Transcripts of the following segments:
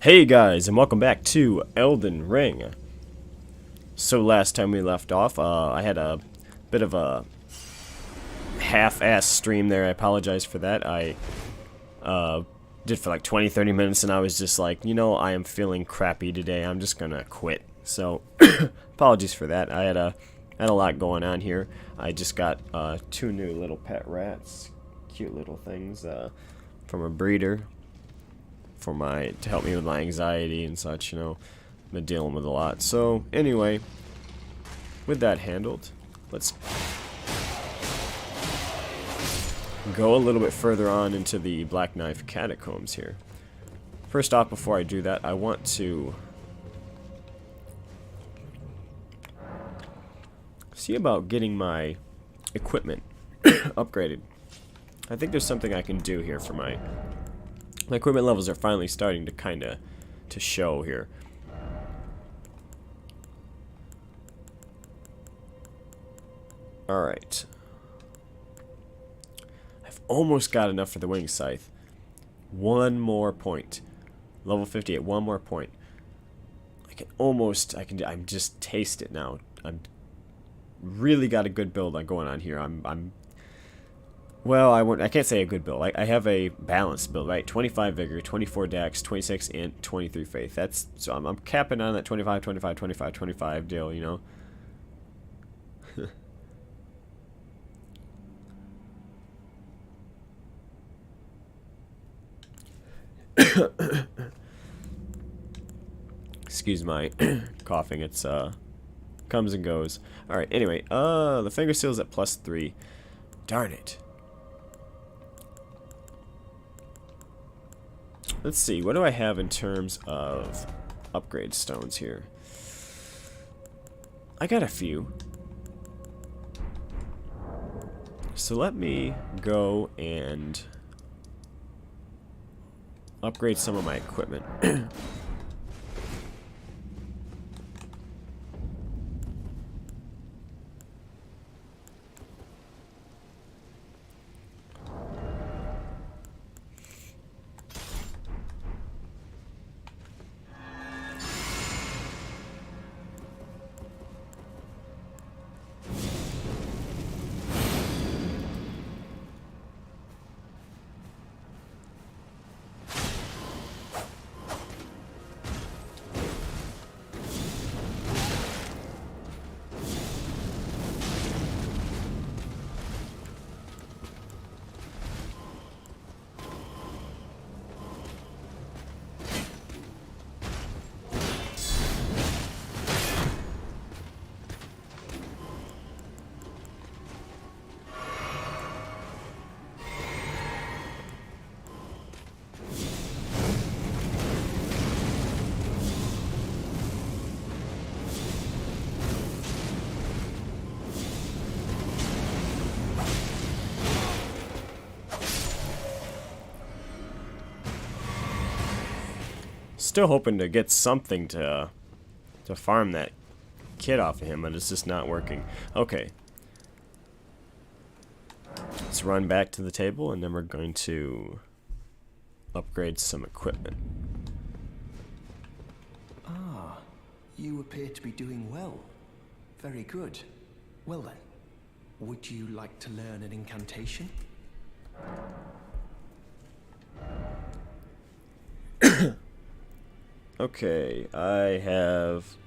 Hey guys, and welcome back to Elden Ring. So last time we left off, I had a bit of a half-ass stream there. I apologize for that. I did for like 20-30 minutes, and I was just like, you know, I am feeling crappy today. I'm just gonna quit. So apologies for that. I had a lot going on here. I just got two new little pet rats, cute little things from a breeder. To help me with my anxiety and such, you know. I've been dealing with a lot. So anyway, with that handled, let's go a little bit further on into the Black Knife Catacombs here. First off, before I do that, I want to see about getting my equipment upgraded. I think there's something I can do here for my equipment levels are finally starting to to show here. Alright. I've almost got enough for the wing scythe. One more point. Level 58, one more point. I'm just taste it now. I'm really got a good build going on here. Well, I can't say a good build. I have a balanced build, right? 25 vigor, 24 dex, 26 int, 23 faith. So I'm capping on that 25, 25, 25, 25 deal, you know. Excuse my coughing. It's comes and goes. All right. Anyway, the finger seal's at +3. Darn it. Let's see, what do I have in terms of upgrade stones here? I got a few. So let me go and upgrade some of my equipment. Still hoping to get something to farm that kid off of him, but it's just not working. Okay. Let's run back to the table, and then we're going to upgrade some equipment. Ah, you appear to be doing well. Very good. Well then, would you like to learn an incantation? Okay, I have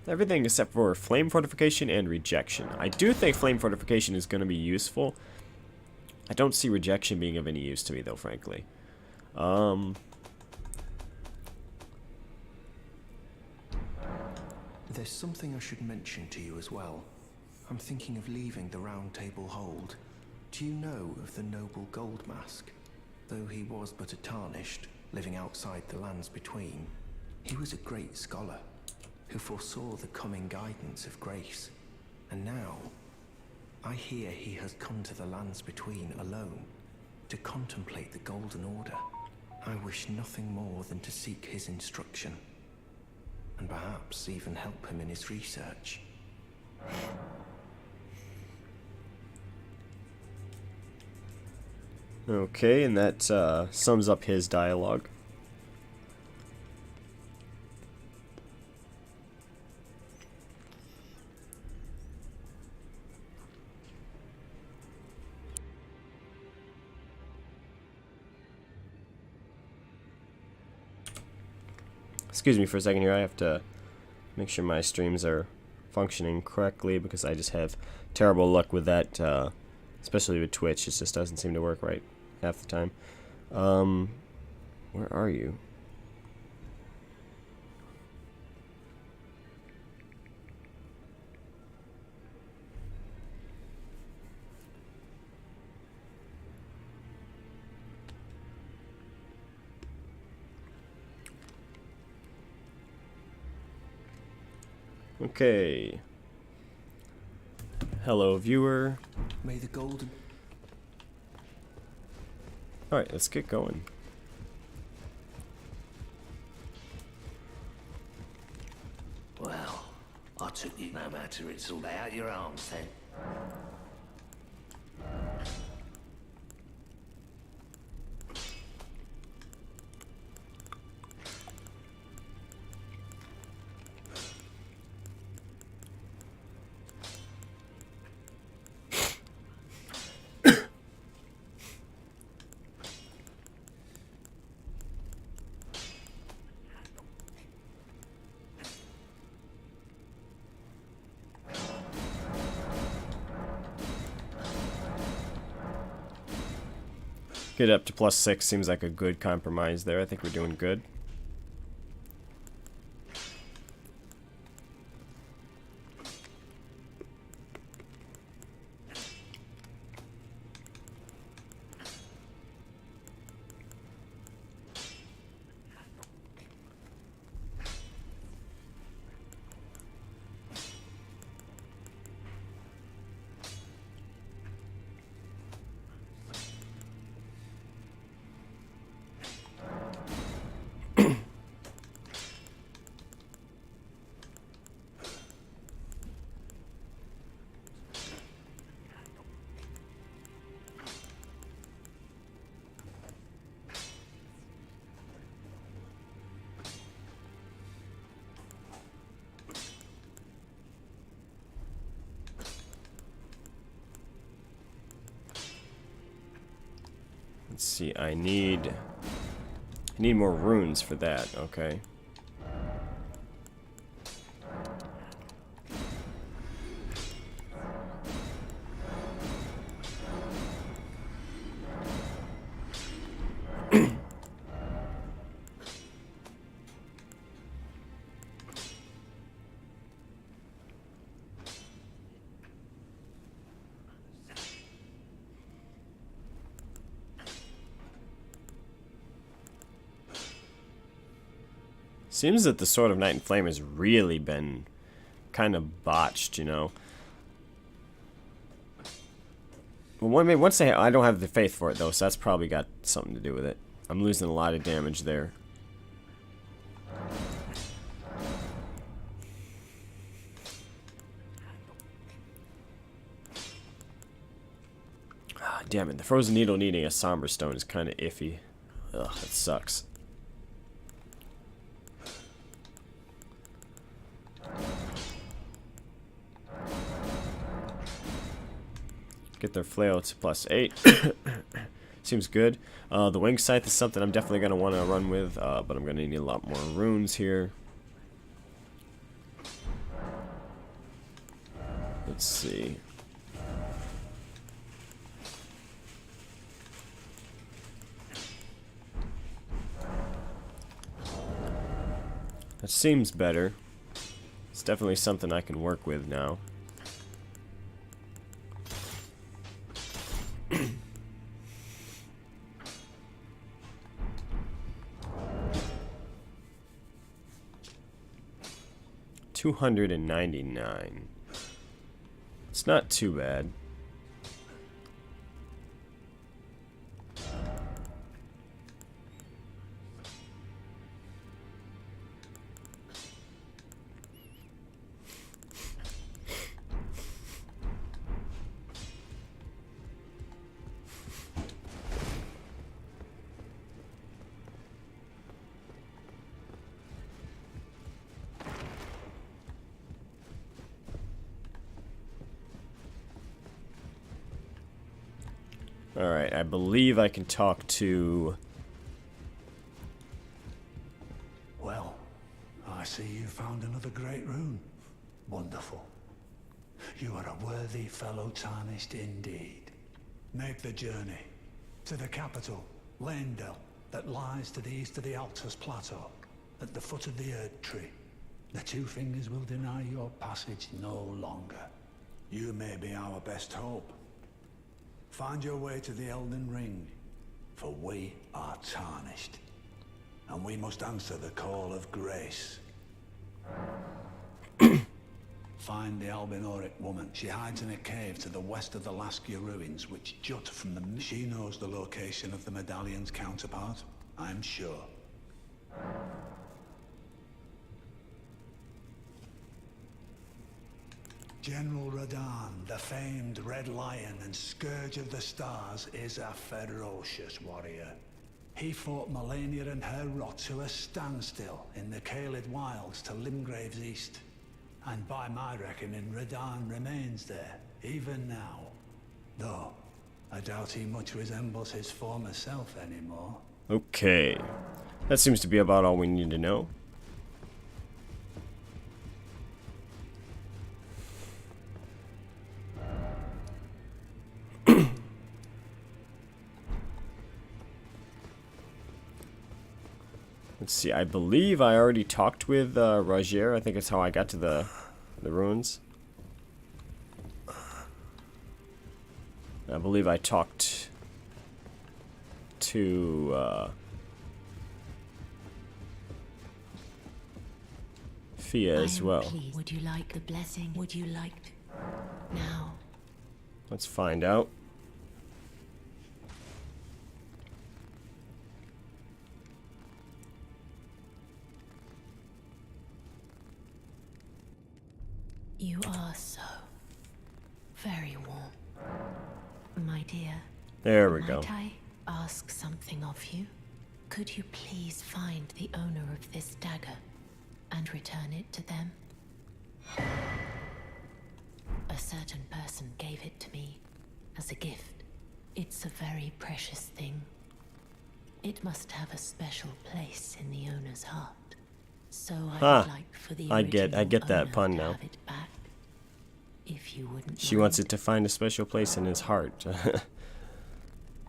everything except for flame fortification and rejection. I do think flame fortification is going to be useful. I don't see rejection being of any use to me, though, frankly. There's something I should mention to you as well. I'm thinking of leaving the Round Table Hold. Do you know of the noble Gold Mask? Though he was but a tarnished, living outside the lands between, he was a great scholar who foresaw the coming guidance of grace. And now, I hear he has come to the lands between alone to contemplate the Golden Order. I wish nothing more than to seek his instruction, and perhaps even help him in his research. Okay, and that sums up his dialogue. Excuse me for a second here. I have to make sure my streams are functioning correctly because I just have terrible luck with that, especially with Twitch. It just doesn't seem to work right half the time. Where are you? Okay. Hello, viewer. May the golden... Alright, let's get going. Well, I took you no matter it's all out your arms then. Get up to +6 seems like a good compromise there. I think we're doing good. Let's see, I need more runes for that, okay. Seems that the Sword of Night and Flame has really been kind of botched, you know. Well, once I don't have the faith for it though, so that's probably got something to do with it. I'm losing a lot of damage there. Ah, damn it. The Frozen Needle needing a Somber Stone is kind of iffy. Ugh, that sucks. Get their flail to +8. Seems good. The wing scythe is something I'm definitely going to want to run with, but I'm going to need a lot more runes here. Let's see. That seems better. It's definitely something I can work with now. $299. It's not too bad. Alright, I believe I can talk to... Well, the Great Rune. Wonderful. You are a worthy fellow tarnished indeed. Make the journey to the capital, Leyndell, that lies to the east of the Altus Plateau, at the foot of the Erd Tree. The Two Fingers will deny your passage no longer. You may be our best hope. Find your way to the Elden Ring, for we are tarnished, and we must answer the call of grace. Find the Albinoric woman. She hides in a cave to the west of the Laskia ruins, which jut from the... She knows the location of the medallion's counterpart, I'm sure. General Radahn, the famed Red Lion and Scourge of the Stars, is a ferocious warrior. He fought Malenia and her rot to a standstill in the Caelid Wilds to Limgrave's east. And by my reckoning, Radahn remains there, even now. Though, I doubt he much resembles his former self anymore. Okay. That seems to be about all we need to know. Let's see, I believe I already talked with Rogier. I think it's how I got to the ruins. I believe I talked to Fia as well. Pleased. Would you like the blessing? Would you like to? Now. Let's find out. You are so very warm, my dear. There we go. Might I ask something of you? Could you please find the owner of this dagger and return it to them? A certain person gave it to me as a gift. It's a very precious thing. It must have a special place in the owner's heart. So I would like for the I get that owner pun to now. have it back, if you wouldn't She mind. wants it to find a special place in his heart.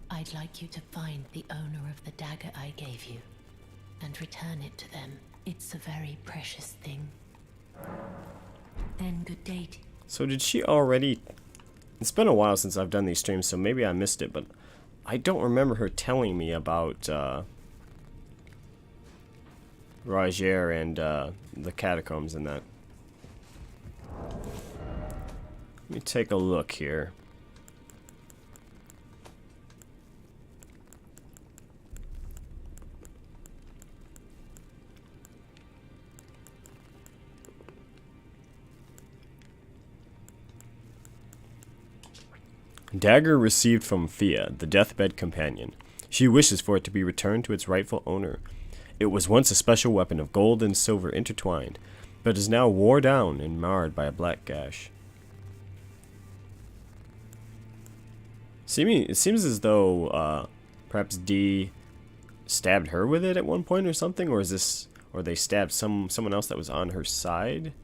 I'd like you to find the owner of the dagger I gave you and return it to them. It's a very precious thing. Then good day. So did she already... It's been a while since I've done these streams, so maybe I missed it, but I don't remember her telling me about Rogier and the catacombs and that. Let me take a look here. Dagger received from Fia, the deathbed companion. She wishes for it to be returned to its rightful owner. It was once a special weapon of gold and silver intertwined, but is now wore down and marred by a black gash. It seems as though perhaps Dee stabbed her with it at one point or something, or they stabbed someone else that was on her side.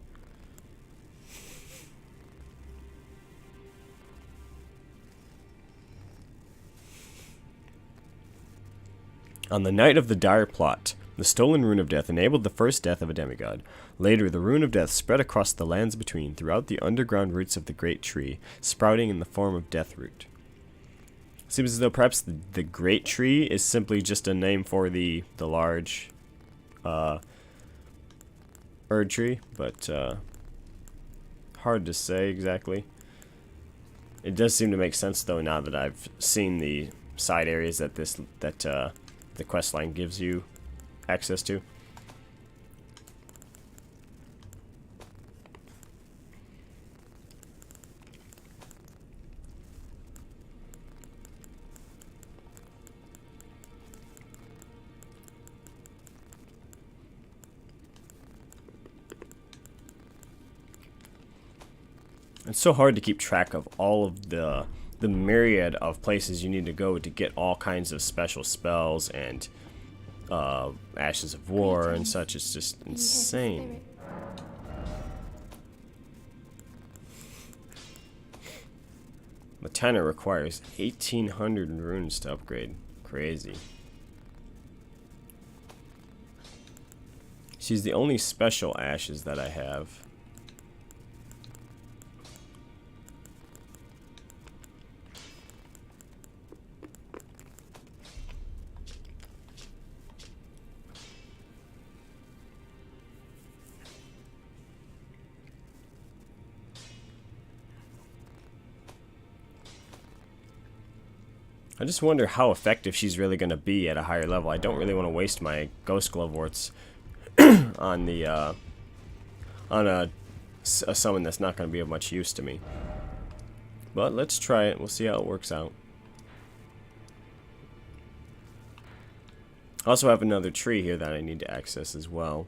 On the night of the dire plot, the stolen Rune of Death enabled the first death of a demigod. Later, the Rune of Death spread across the lands between throughout the underground roots of the Great Tree, sprouting in the form of Deathroot. Seems as though perhaps the Great Tree is simply just a name for the large Erd Tree, but hard to say exactly. It does seem to make sense though now that I've seen the side areas that the questline gives you access to. It's so hard to keep track of all of the myriad of places you need to go to get all kinds of special spells and Ashes of War and such. It's just insane. The tenor requires 1,800 runes to upgrade. Crazy. She's the only special ashes that I have. I just wonder how effective she's really going to be at a higher level. I don't really want to waste my Ghost Glove Warts on the on a summon that's not going to be of much use to me. But let's try it. We'll see how it works out. I also have another tree here that I need to access as well.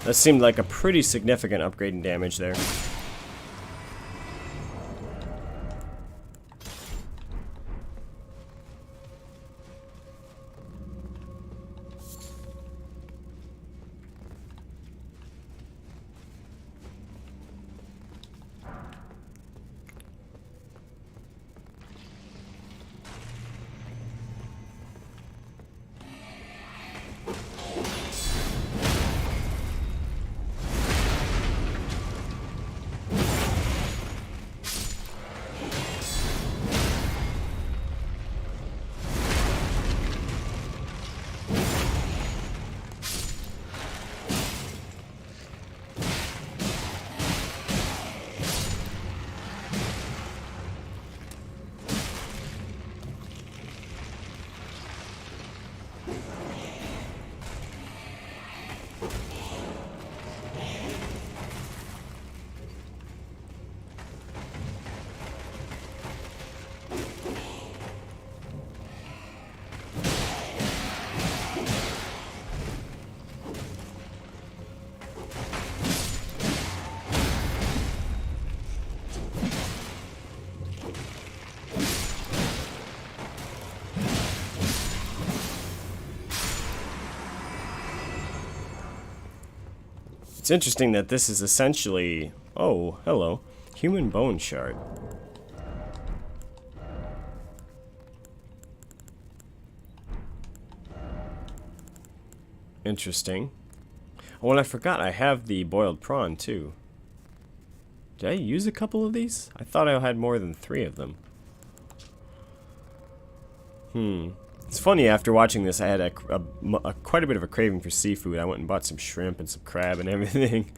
That seemed like a pretty significant upgrade in damage there. It's interesting that this is essentially... Oh, hello. Human bone shard. Interesting. Oh, and I forgot I have the boiled prawn, too. Did I use a couple of these? I thought I had more than 3 of them. It's funny, after watching this, I had quite a bit of a craving for seafood. I went and bought some shrimp and some crab and everything.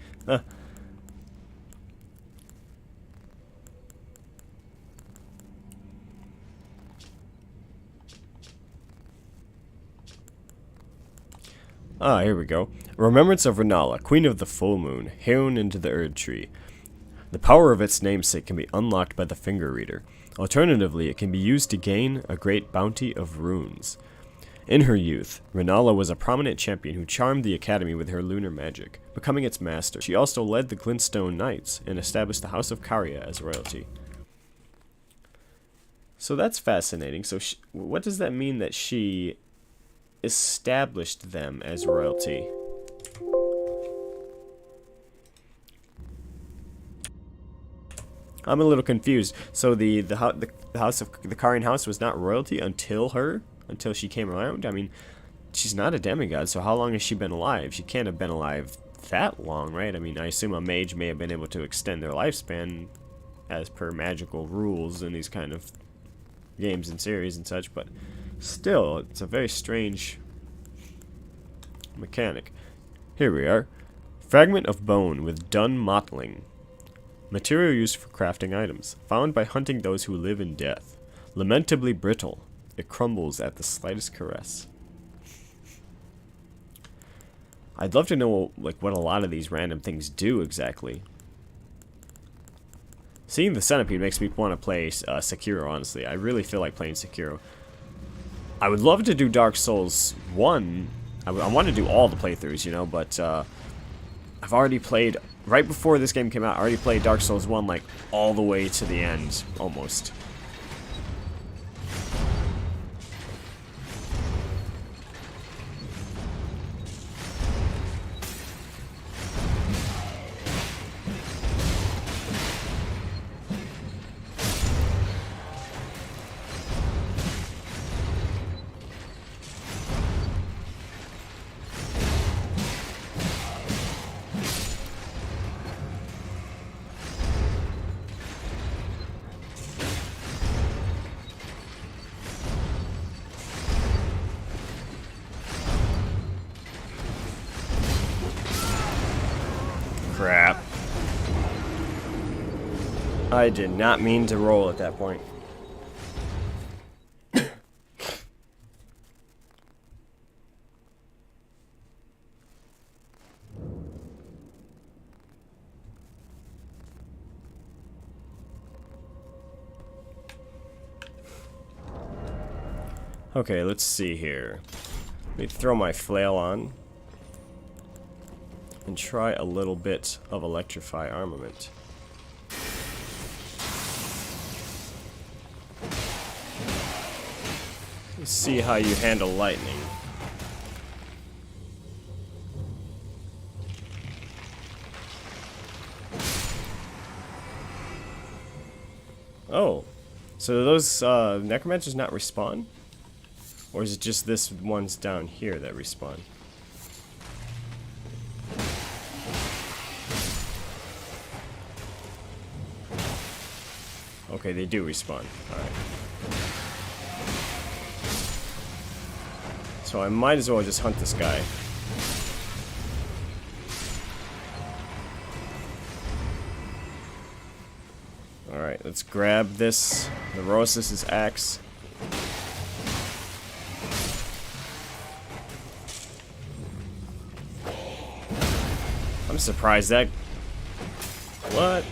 Ah, here we go. Remembrance of Renala, Queen of the Full Moon, hewn into the Erd Tree. The power of its namesake can be unlocked by the Finger Reader. Alternatively, it can be used to gain a great bounty of runes. In her youth, Renala was a prominent champion who charmed the Academy with her lunar magic, becoming its master. She also led the Glintstone Knights and established the House of Caria as royalty. So that's fascinating. So what does that mean that she established them as royalty? I'm a little confused. So the house of the Carian house was not royalty until she came around. I mean, she's not a demigod, so how long has she been alive? She can't have been alive that long, right? I mean, I assume a mage may have been able to extend their lifespan as per magical rules in these kind of games and series and such, but still, it's a very strange mechanic. Here we are. Fragment of bone with dun mottling. Material used for crafting items. Found by hunting those who live in death. Lamentably brittle. It crumbles at the slightest caress. I'd love to know like what a lot of these random things do exactly. Seeing the centipede makes me want to play Sekiro, honestly. I really feel like playing Sekiro. I would love to do Dark Souls 1. I want to do all the playthroughs, you know, but I've already played, right before this game came out, I already played Dark Souls 1 like all the way to the end, almost. Crap. I did not mean to roll at that point. Okay, let's see here. Let me throw my flail on. And try a little bit of electrify armament. Let's see how you handle lightning. Oh, so those necromancers not respawn? Or is it just this ones down here that respawn? Okay, they do respawn. Alright. So I might as well just hunt this guy. Alright, let's grab this. Neurosis' axe. I'm surprised that... What?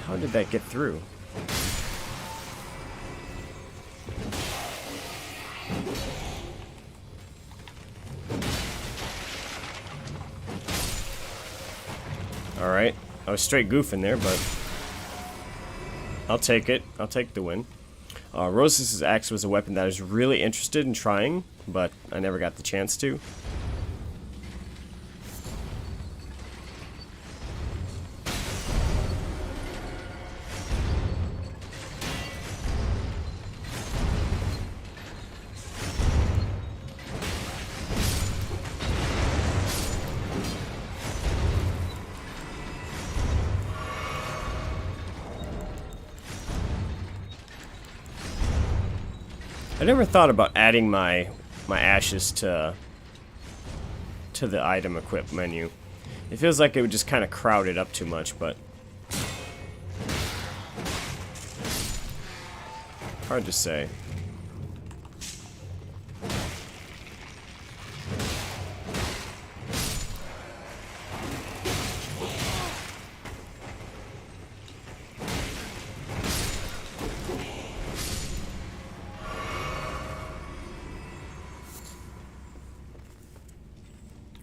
How did that get through? Alright. I was straight goofing there, but I'll take it. I'll take the win. Rosas' axe was a weapon that I was really interested in trying, but I never got the chance to. I never thought about adding my ashes to the item equip menu. It feels like it would just kind of crowd it up too much, but hard to say.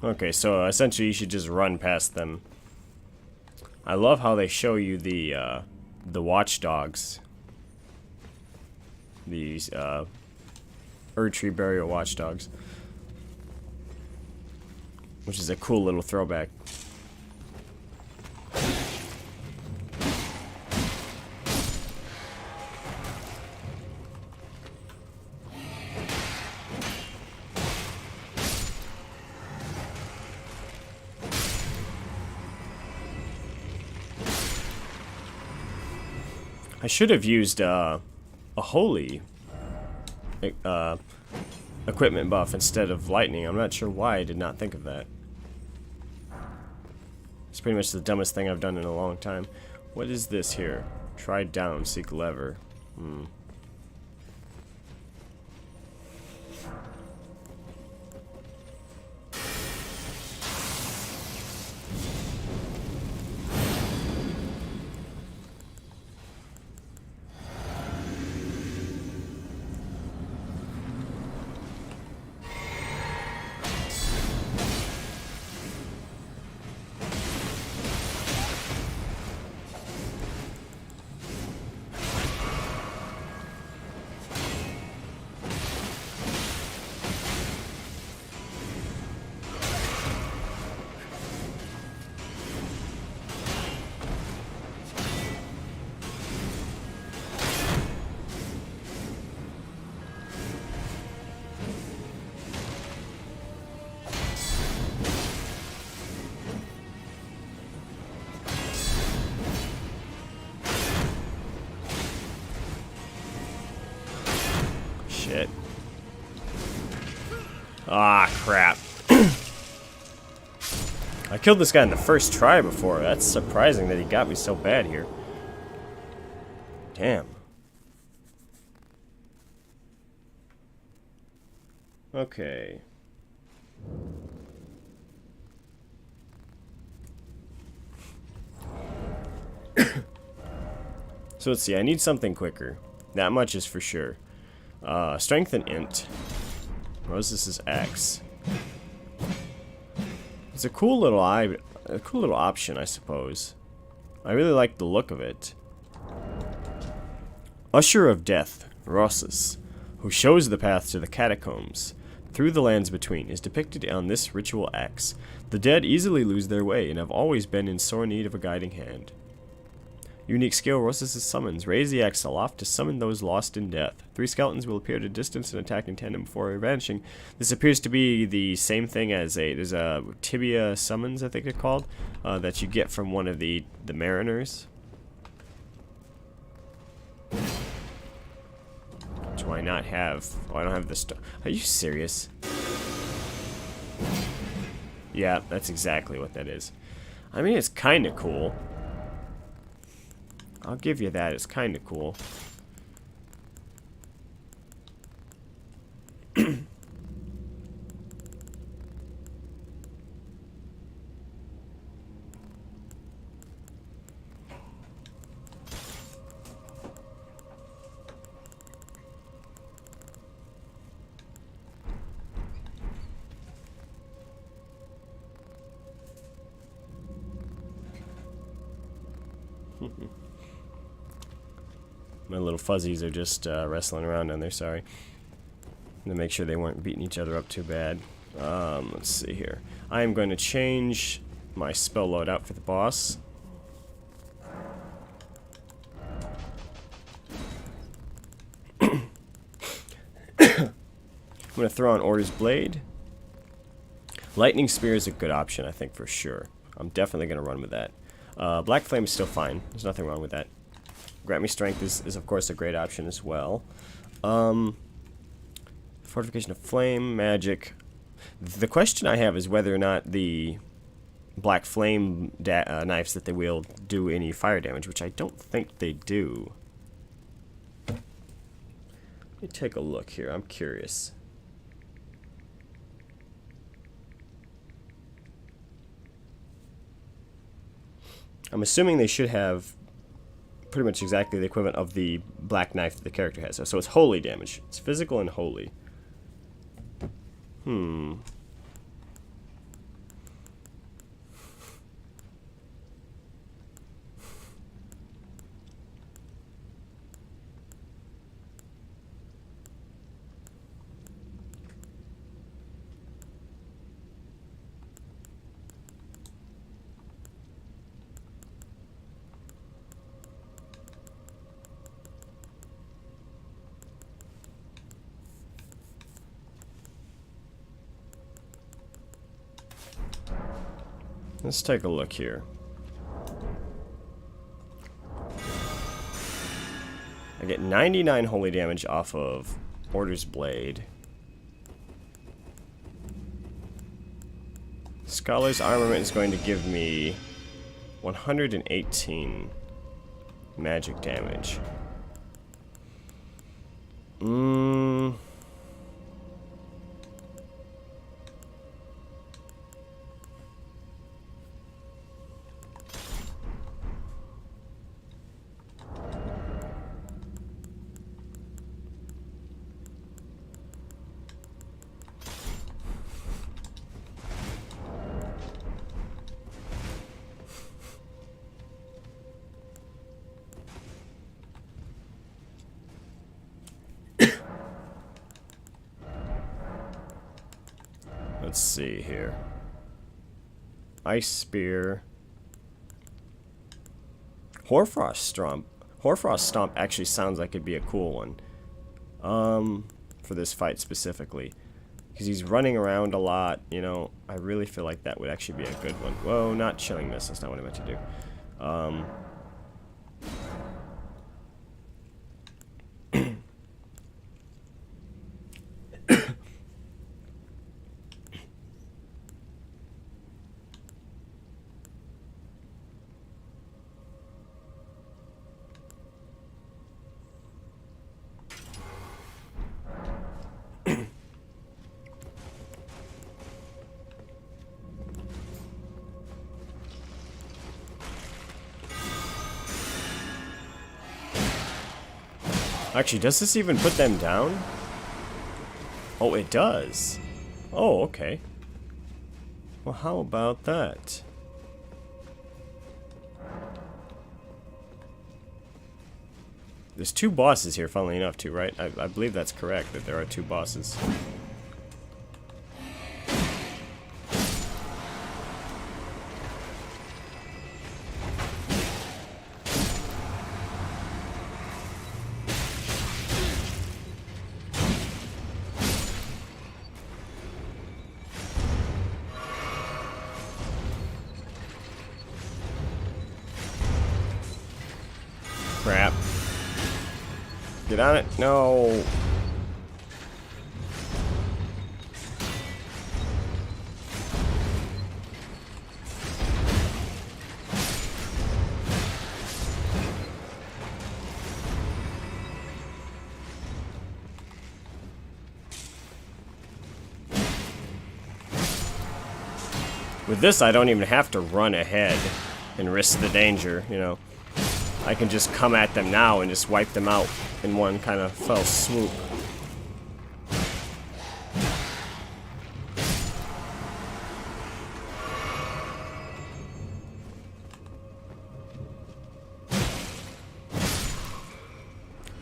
Okay, so essentially you should just run past them. I love how they show you the watchdogs. These Erdtree burial watchdogs. Which is a cool little throwback. I should have used a holy equipment buff instead of lightning. I'm not sure why I did not think of that. It's pretty much the dumbest thing I've done in a long time. What is this here? Try down, seek lever. Shit. Ah, crap. I killed this guy in the first try before. That's surprising that he got me so bad here. Damn. Okay. So let's see, I need something quicker. That much is for sure. Strength and int. Roses is X. It's a cool little option, I suppose. I really like the look of it. Usher of Death, Rosses, who shows the path to the catacombs through the lands between, is depicted on this ritual axe. The dead easily lose their way and have always been in sore need of a guiding hand. Unique skill, Rosses' summons. Raise the axe aloft to summon those lost in death. 3 skeletons will appear at a distance and attack in tandem before vanishing. This appears to be the same thing as there's a tibia summons, I think they're called, that you get from one of the mariners. Do I not have? Oh, I don't have this. Are you serious? Yeah, that's exactly what that is. I mean, it's kind of cool. I'll give you that. It's kind of cool. My little fuzzies are just wrestling around down there, sorry. To make sure they weren't beating each other up too bad. Let's see here. I am going to change my spell loadout for the boss. I'm going to throw on Order's Blade. Lightning Spear is a good option, I think, for sure. I'm definitely going to run with that. Black Flame is still fine. There's nothing wrong with that. Grant Me Strength is of course a great option as well. Fortification of Flame, Magic. The question I have is whether or not the Black Flame knives that they wield do any fire damage, which I don't think they do. Let me take a look here. I'm curious. I'm assuming they should have pretty much exactly the equivalent of the black knife that the character has. So it's holy damage. It's physical and holy. Let's take a look here. I get 99 holy damage off of Order's Blade. Scholar's Armament is going to give me 118 magic damage. Let's see here. Ice Spear. Hoarfrost Stomp. Hoarfrost Stomp actually sounds like it'd be a cool one. For this fight specifically. Because he's running around a lot, you know. I really feel like that would actually be a good one. Whoa, not Chilling Mist. That's not what I meant to do. Actually, does this even put them down? Oh, it does. Oh, okay. Well, how about that? There's 2 bosses here, funnily enough, too, right? I believe that's correct, that there are 2 bosses. Crap. Get on it. No. With this, I don't even have to run ahead and risk the danger, you know. I can just come at them now and just wipe them out in one kind of fell swoop.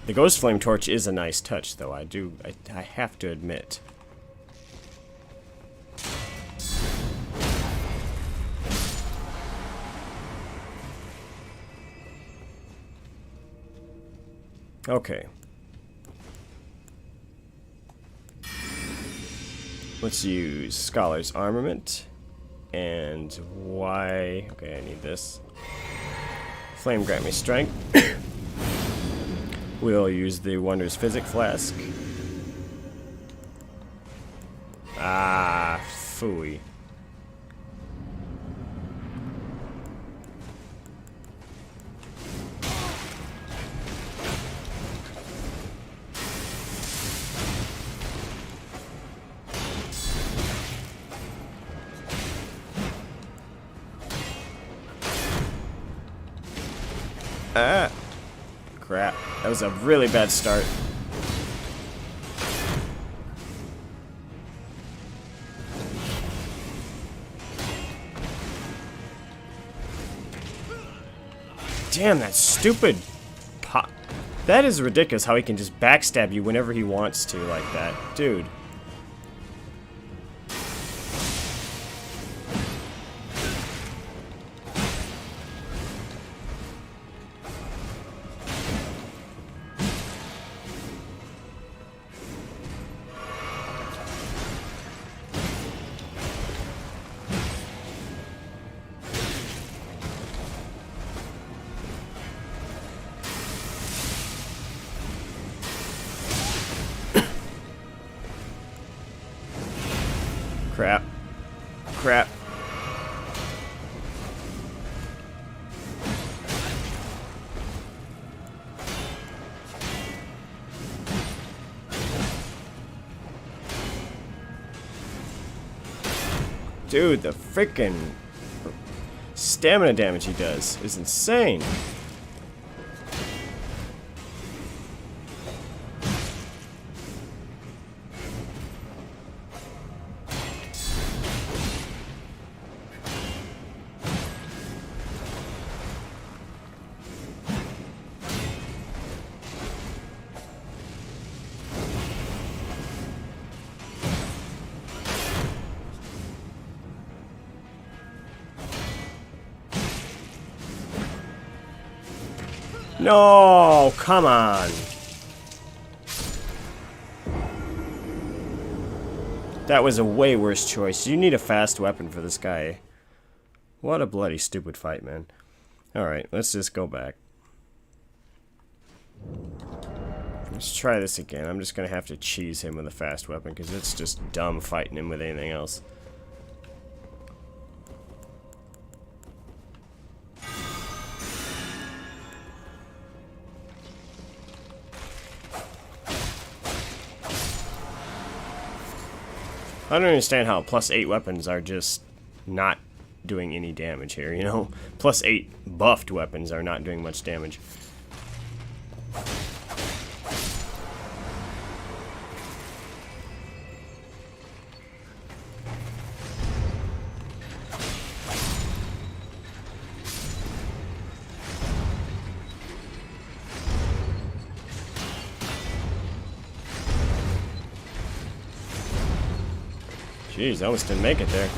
The Ghost Flame Torch is a nice touch, though. I have to admit. Okay. Let's use Scholar's Armament. And why? Okay, I need this. Flame grant me strength. We'll use the Wondrous Physic Flask. Ah, phooey. Ah! Crap. That was a really bad start. Damn, that stupid pop. That is ridiculous how he can just backstab you whenever he wants to like that. Dude. Crap. Crap. Dude, the freaking stamina damage he does is insane. No, come on. That was a way worse choice. You need a fast weapon for this guy. What a bloody stupid fight, man. Alright, let's just go back. Let's try this again. I'm just going to have to cheese him with a fast weapon because it's just dumb fighting him with anything else. I don't understand how +8 weapons are just not doing any damage here, you know? +8 buffed weapons are not doing much damage. Jeez, I almost didn't make it there.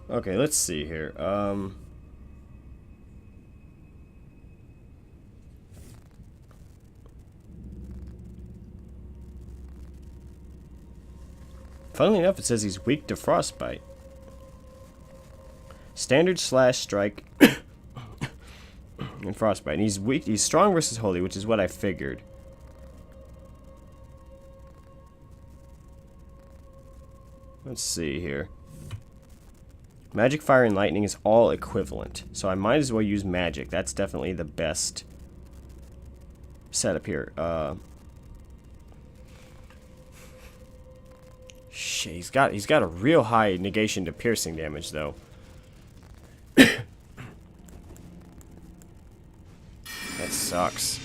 Okay, let's see here. Funnily enough, it says he's weak to frostbite. Standard slash strike and frostbite. And he's weak. He's strong versus holy, which is what I figured. Let's see here. Magic, fire, and lightning is all equivalent, so I might as well use magic. That's definitely the best setup here. Shit, he's got a real high negation to piercing damage though. That sucks.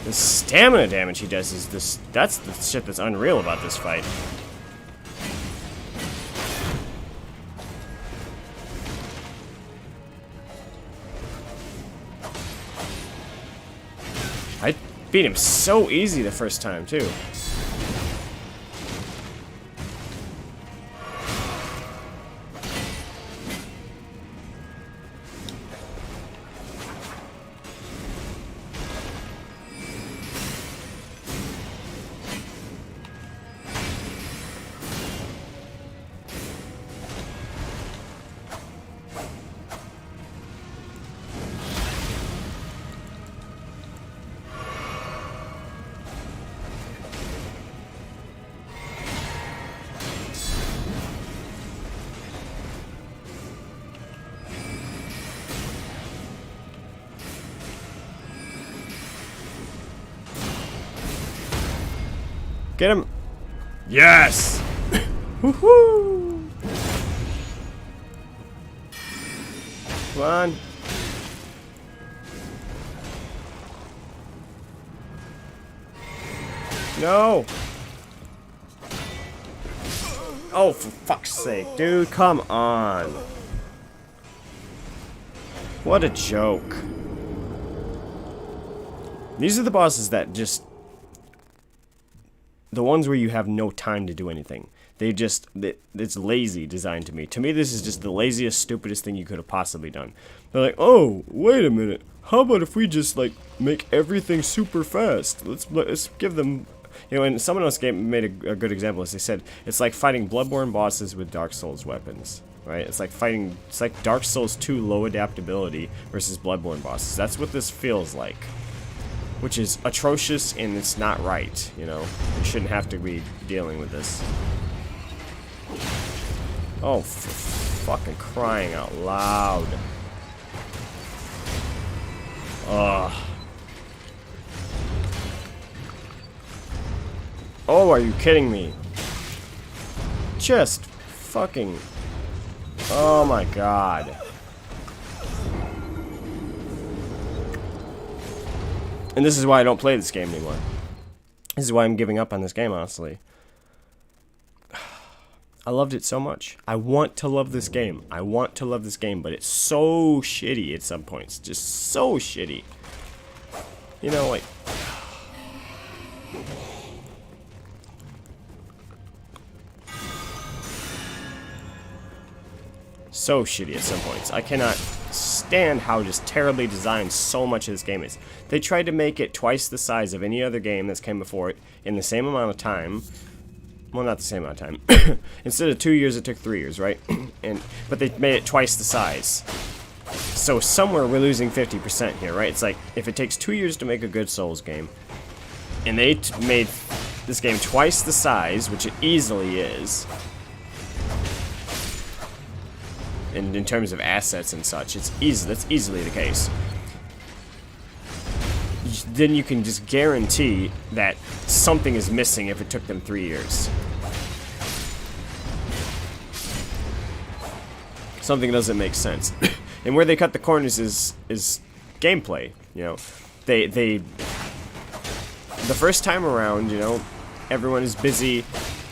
The stamina damage he does is this. That's the shit that's unreal about this fight. I beat him so easy the first time, too. Get him. Yes! Woohoo! Come on. No! Oh, for fuck's sake, dude, come on. What a joke. These are the bosses that just... the ones where you have no time to do anything. They just... it's lazy design to me. To me, this is just the laziest, stupidest thing you could have possibly done. They're like, oh, wait a minute. How about if we just, like, make everything super fast? Let's give them... You know, and someone else made a good example. As they said, it's like fighting Bloodborne bosses with Dark Souls weapons, right? It's like fighting... it's like Dark Souls 2 low adaptability versus Bloodborne bosses. That's what this feels like. Which is atrocious, and it's not right, you know? You shouldn't have to be dealing with this. Oh, for fucking crying out loud. Ugh. Oh, are you kidding me? Just fucking... oh my god. And this is why I don't play this game anymore. This is why I'm giving up on this game, honestly. I loved it so much. I want to love this game. I want to love this game, but it's so shitty at some points. Just so shitty. You know, like... so shitty at some points. I cannot stand how just terribly designed so much of this game is. They tried to make it twice the size of any other game that's came before it in the same amount of time. Well, not the same amount of time. Instead of 2 years, it took 3 years, right? But they made it twice the size. So somewhere we're losing 50% here, right? It's like, if it takes 2 years to make a good Souls game, and they made this game twice the size, which it easily is, and in terms of assets and such, that's easily the case. Then you can just guarantee that something is missing if it took them 3 years. Something doesn't make sense. And where they cut the corners is gameplay. You know, the first time around, you know, everyone is busy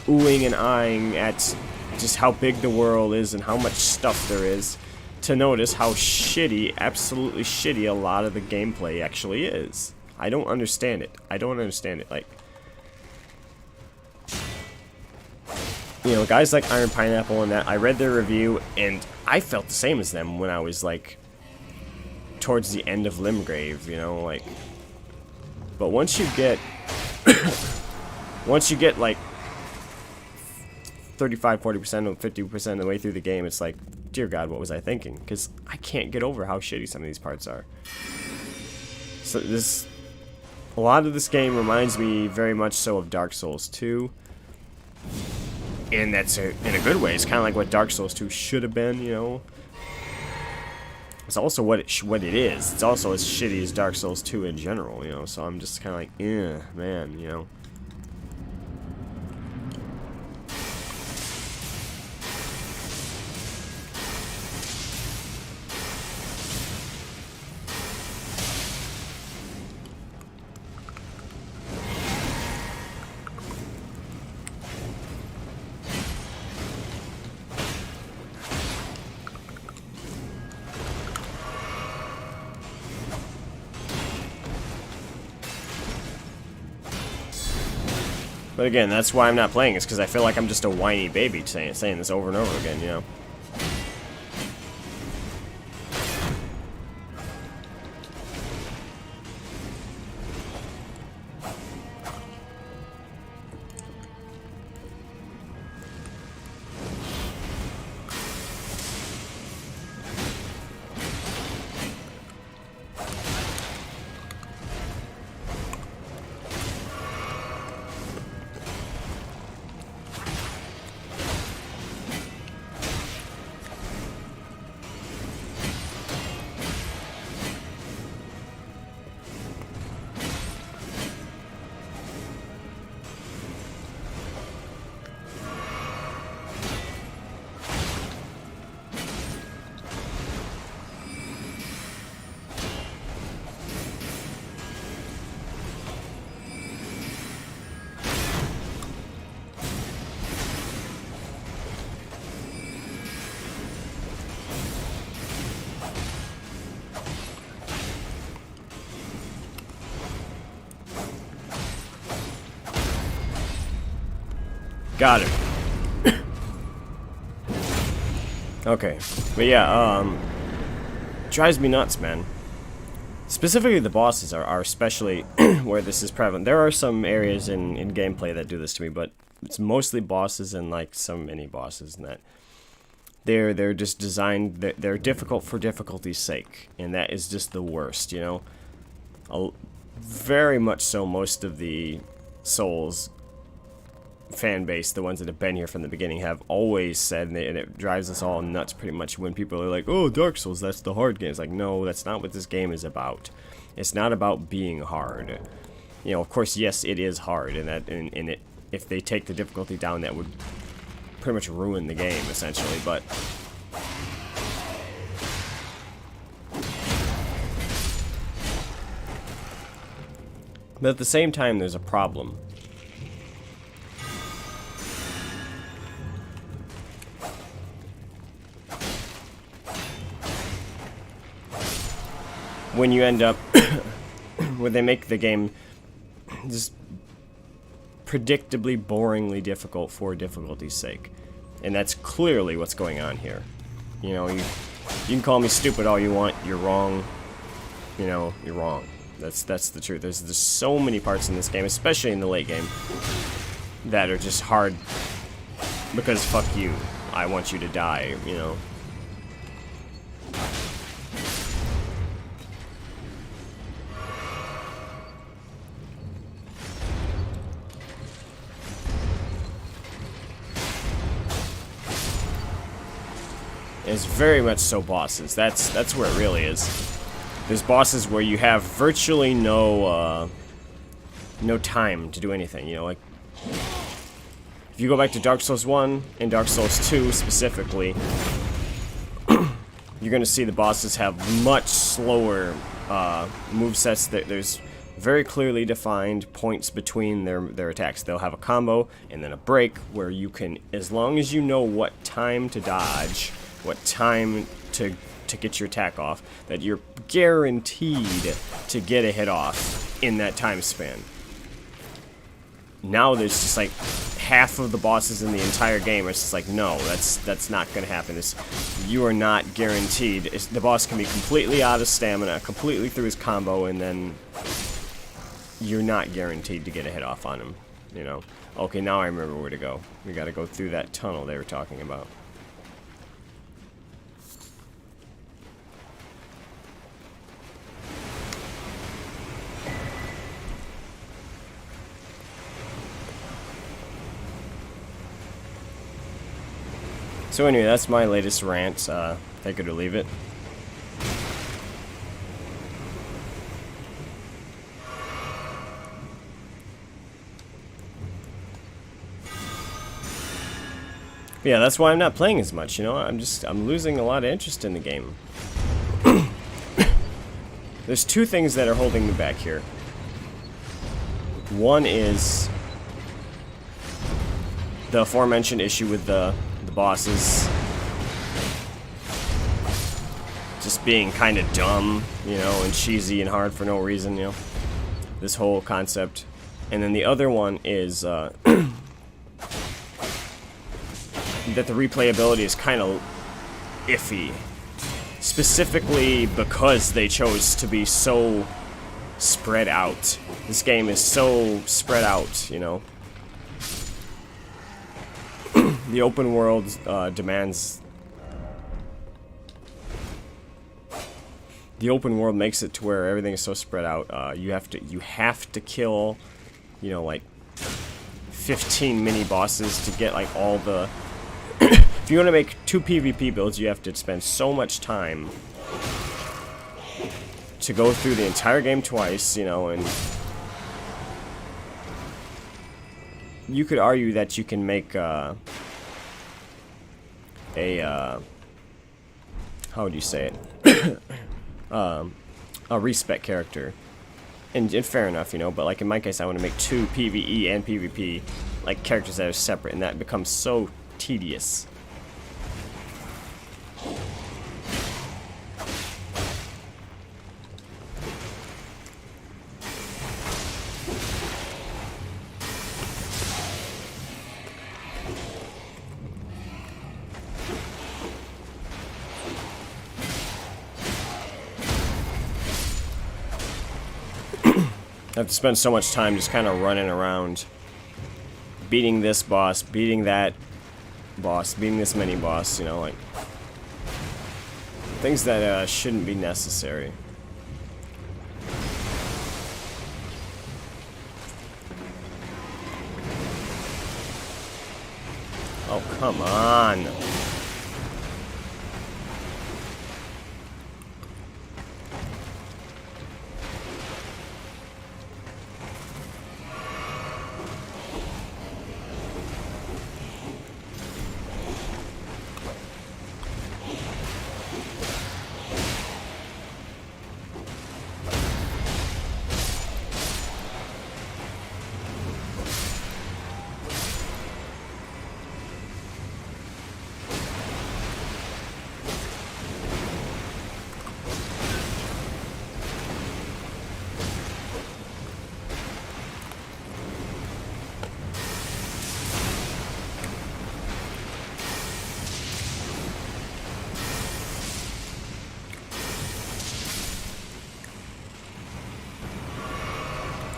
oohing and eyeing at just how big the world is and how much stuff there is, to notice how shitty, absolutely shitty, a lot of the gameplay actually is. I don't understand it. I don't understand it. Like, you know, guys like Iron Pineapple and that, I read their review, and I felt the same as them when I was, like, towards the end of Limgrave, you know, like, but once you get, like, 35, 40%, or 50% of the way through the game, it's like, dear God, what was I thinking? Because I can't get over how shitty some of these parts are. So a lot of this game reminds me very much so of Dark Souls 2. And that's in a good way. It's kind of like what Dark Souls 2 should have been, you know. It's also what it is. It's also as shitty as Dark Souls 2 in general, you know. So I'm just kind of like, man, you know. But again, that's why I'm not playing. It's because I feel like I'm just a whiny baby saying this over and over again, you know. Got it. Okay. But yeah, drives me nuts, man. Specifically, the bosses are especially where this is prevalent. There are some areas in gameplay that do this to me, but it's mostly bosses and like some mini bosses and that. They're just designed. They're difficult for difficulty's sake, and that is just the worst, you know. Very much so. Most of the Souls fan base, the ones that have been here from the beginning, have always said, and it drives us all nuts pretty much when people are like, oh, Dark Souls, that's the hard game. It's like, no, that's not what this game is about. It's not about being hard. You know, of course, yes, it is hard, and if they take the difficulty down, that would pretty much ruin the game, essentially, but at the same time, there's a problem. When you end up when they make the game just predictably boringly difficult for difficulty's sake, and that's clearly what's going on here. You know, you can call me stupid all you want, you're wrong. You know, you're wrong. That's the truth. There's so many parts in this game, especially in the late game, that are just hard because fuck you, I want you to die, you know. It's very much so bosses. That's where it really is. There's bosses where you have virtually no time to do anything. You know, like if you go back to Dark Souls 1 and Dark Souls 2 specifically, you're gonna see the bosses have much slower movesets. There's very clearly defined points between their attacks. They'll have a combo and then a break where you can, as long as you know what time to dodge, what time to get your attack off, that you're guaranteed to get a hit off in that time span. Now there's just like half of the bosses in the entire game are just like, no, that's not gonna happen. You are not guaranteed. The boss can be completely out of stamina, completely through his combo, and then you're not guaranteed to get a hit off on him, you know. Okay, now I remember where to go. We gotta go through that tunnel they were talking about. So anyway, that's my latest rant. Take it or leave it. But yeah, that's why I'm not playing as much, you know. I'm losing a lot of interest in the game. There's two things that are holding me back here. One is the aforementioned issue with the bosses just being kind of dumb, you know, and cheesy and hard for no reason, you know, this whole concept. And then the other one is that the replayability is kind of iffy, specifically because they chose to be so spread out. This game is so spread out, you know. The open world demands. The open world makes it to where everything is so spread out. You have to kill, you know, like 15 mini bosses to get like all the. If you want to make 2 PvP builds, you have to spend so much time to go through the entire game twice, you know, and you could argue that you can make how would you say it? A respec character. And fair enough, you know, but like in my case I want to make 2 PvE and PvP like characters that are separate, and that becomes so tedious. I have to spend so much time just kind of running around, beating this boss, beating that boss, beating this mini boss, you know, like things that shouldn't be necessary. Oh, come on.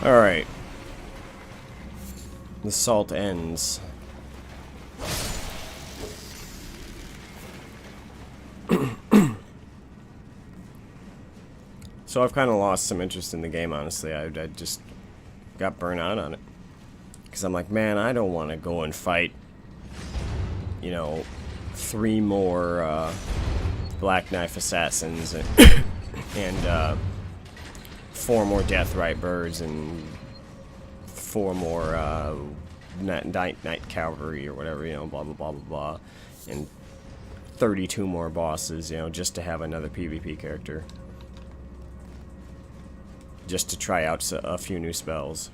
Alright. The salt ends. So I've kind of lost some interest in the game, honestly. I just got burnt out on it. Because I'm like, man, I don't want to go and fight, you know, 3 more Black Knife Assassins and 4 more Deathrite Birds and 4 more Night Cavalry or whatever, you know, blah blah blah blah blah, and 32 more bosses, you know, just to have another PvP character, just to try out a few new spells.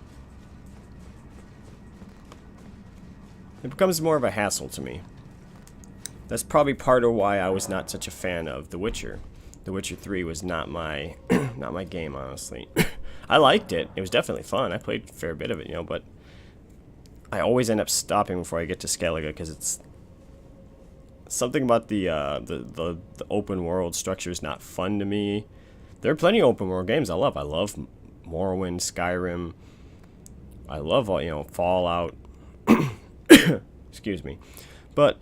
It becomes more of a hassle to me. That's probably part of why I was not such a fan of The Witcher. The Witcher 3 was not my not my game, honestly. I liked it. It was definitely fun. I played a fair bit of it, you know, but I always end up stopping before I get to Skellige because it's something about the open world structure is not fun to me. There are plenty of open world games I love. I love Morrowind, Skyrim. I love all, you know, Fallout. Excuse me. But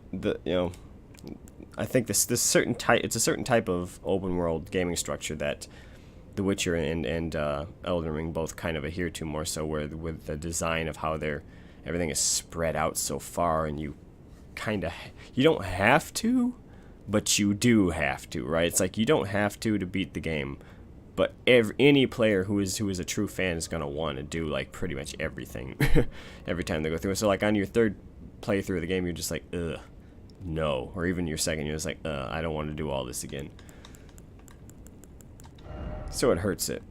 I think it's a certain type of open world gaming structure that The Witcher and Elden Ring both kind of adhere to more so, where with the design of how everything is spread out so far, and you don't have to, but you do have to, right? It's like you don't have to beat the game, but any player who is a true fan is gonna want to do like pretty much everything every time they go through. So like on your third playthrough of the game, you're just like, ugh, no, or even your second, you're just like, I don't want to do all this again. So it hurts it.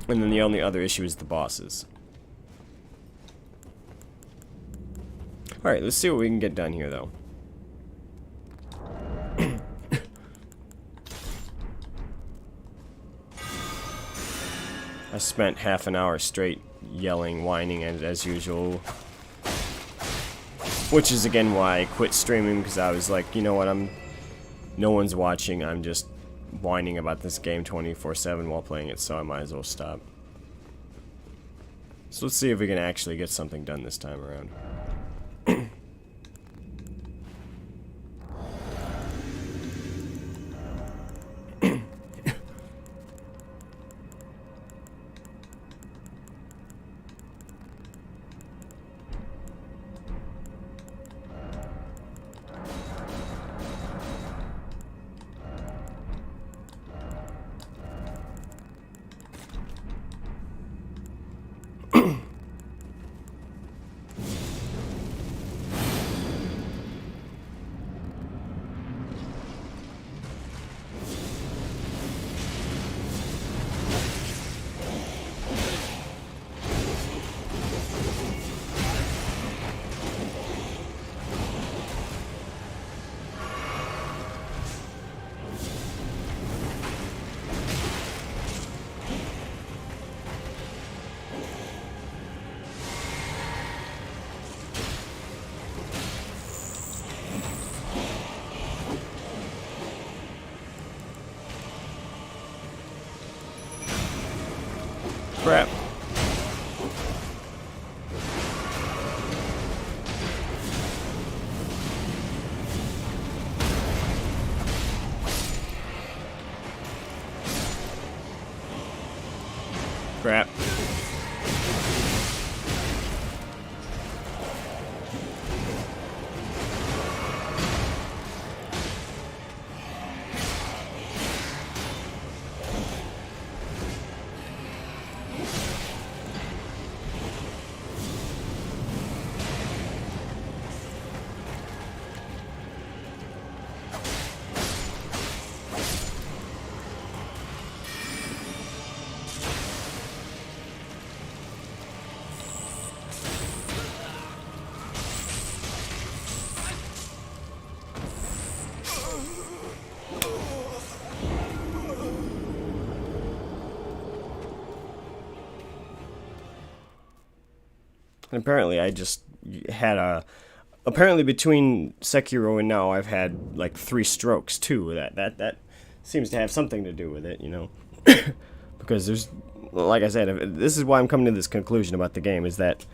And then the only other issue is the bosses. Alright, let's see what we can get done here, though. I spent half an hour straight yelling, whining, as usual. Which is, again, why I quit streaming, because I was like, you know what, no one's watching, I'm just whining about this game 24/7 while playing it, so I might as well stop. So let's see if we can actually get something done this time around. crap. Crap. And apparently I just had a... Apparently between Sekiro and now I've had like 3 strokes too. That seems to have something to do with it, you know. Because there's... Like I said, this is why I'm coming to this conclusion about the game, is that...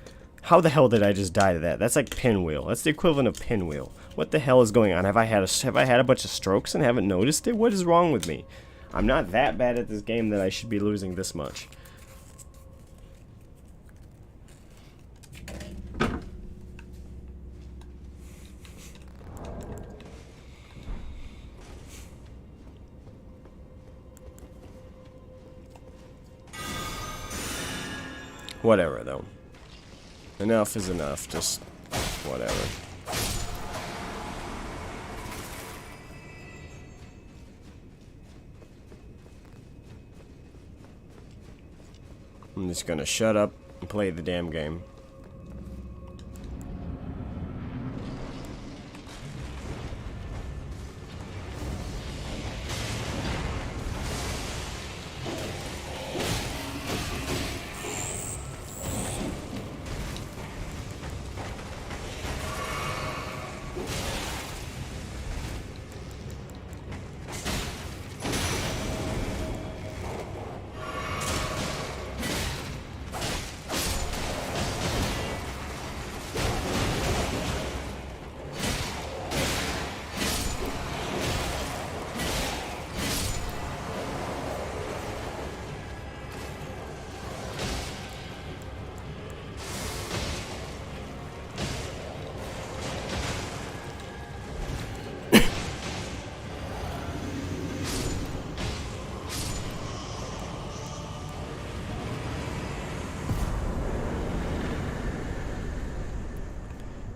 How the hell did I just die to that? That's like pinwheel. That's the equivalent of pinwheel. What the hell is going on? Have I had a bunch of strokes and haven't noticed it? What is wrong with me? I'm not that bad at this game that I should be losing this much. Whatever, though. Enough is enough. Just whatever. I'm just gonna shut up and play the damn game.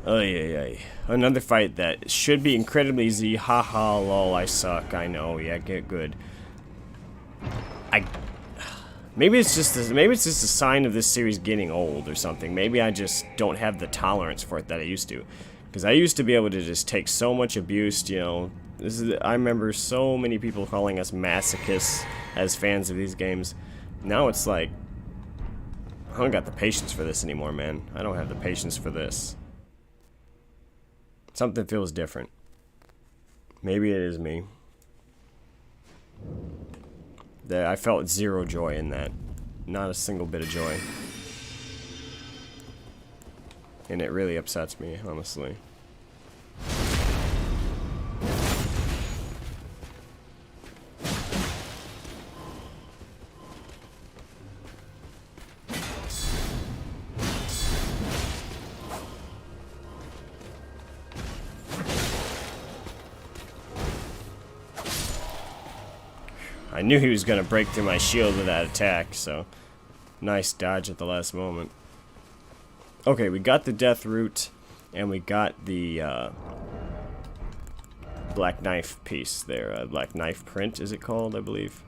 Ay. Another fight that should be incredibly easy. Haha, lol, I suck. I know. Yeah, get good. Maybe it's just a sign of this series getting old or something. Maybe I just don't have the tolerance for it that I used to. Because I used to be able to just take so much abuse, you know. I remember so many people calling us masochists as fans of these games. Now it's like, I don't got the patience for this anymore, man. I don't have the patience for this. Something feels different. Maybe it is me. I felt zero joy in that. Not a single bit of joy. And it really upsets me, honestly. I knew he was going to break through my shield with that attack, so nice dodge at the last moment. Okay, we got the death root, and we got the black knife piece there. Black knife print, is it called, I believe.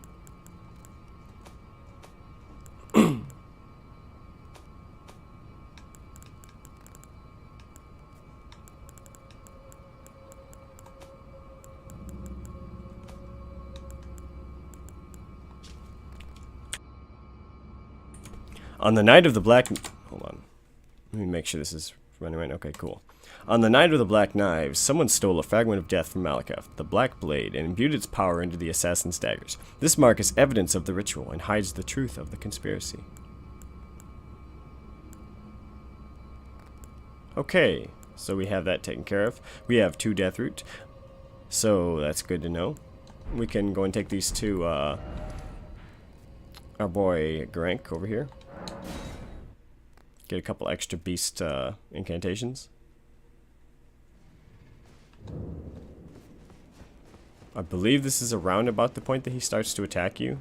On the night of the black... Hold on. Let me make sure this is running right. Okay, cool. On the night of the Black Knives, someone stole a fragment of death from Malekith, the Black Blade, and imbued its power into the assassin's daggers. This mark is evidence of the ritual and hides the truth of the conspiracy. Okay, so we have that taken care of. We have 2 death root, so that's good to know. We can go and take these to our boy Grank over here. Get a couple extra beast incantations. I believe this is around about the point that he starts to attack you.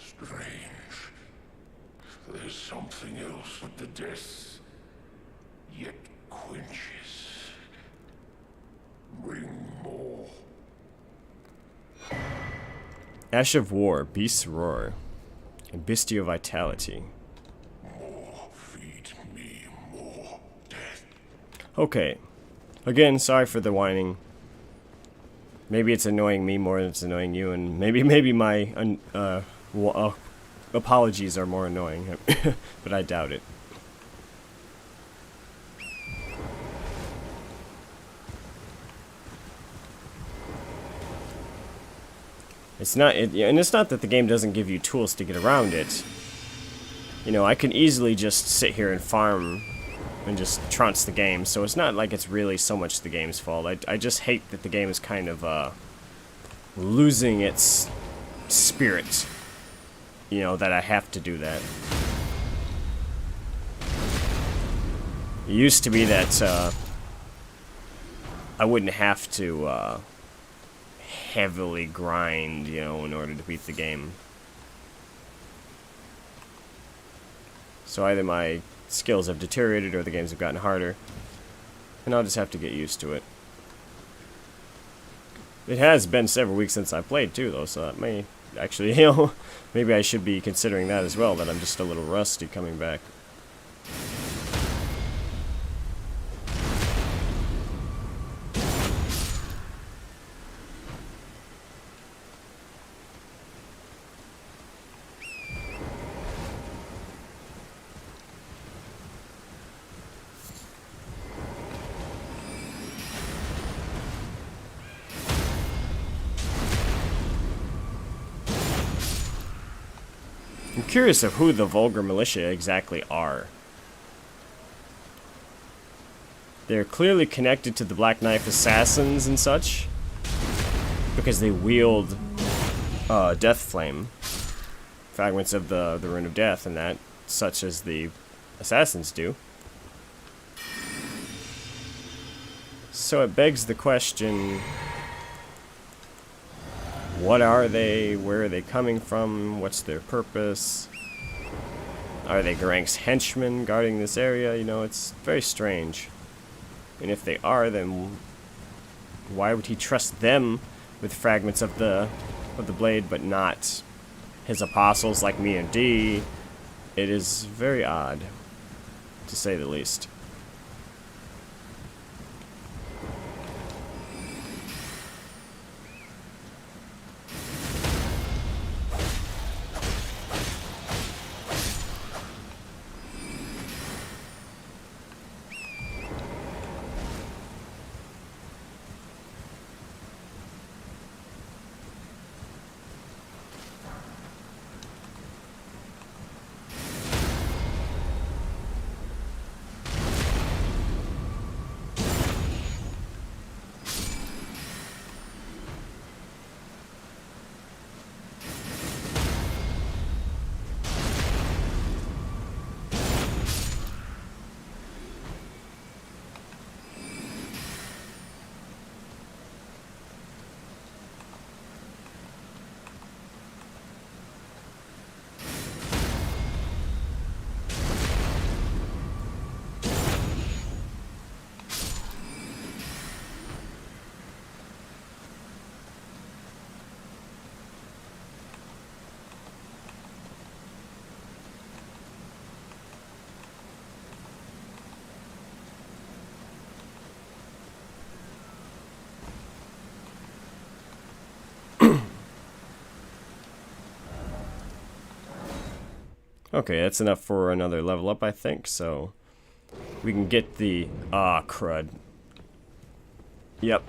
Strange. There's something else with the death, yet quenches. Bring more. Ash of War, Beast's Roar, and Bestial Vitality. More. Feed me more death. Okay. Again, sorry for the whining. Maybe it's annoying me more than it's annoying you, and maybe my apologies are more annoying, but I doubt it. It's not, and it's not that the game doesn't give you tools to get around it. You know, I can easily just sit here and farm and just trounce the game, so it's not like it's really so much the game's fault. I just hate that the game is kind of losing its spirit. You know, that I have to do that. It used to be that I wouldn't have to heavily grind, you know, in order to beat the game. So either my skills have deteriorated or the games have gotten harder, and I'll just have to get used to it. It has been several weeks since I played too, though, so that may actually, you know, maybe I should be considering that as well, that I'm just a little rusty coming back. I'm curious of who the Vulgar Militia exactly are. They're clearly connected to the Black Knife Assassins and such, because they wield Death Flame, fragments of the Rune of Death, and that, such as the Assassins do. So it begs the question, what are they? Where are they coming from? What's their purpose? Are they Grank's henchmen guarding this area? You know, it's very strange. And if they are, then why would he trust them with fragments of the blade, but not his apostles like me and D? It is very odd, to say the least. Okay, that's enough for another level up, I think, so we can get the... Ah, crud. Yep.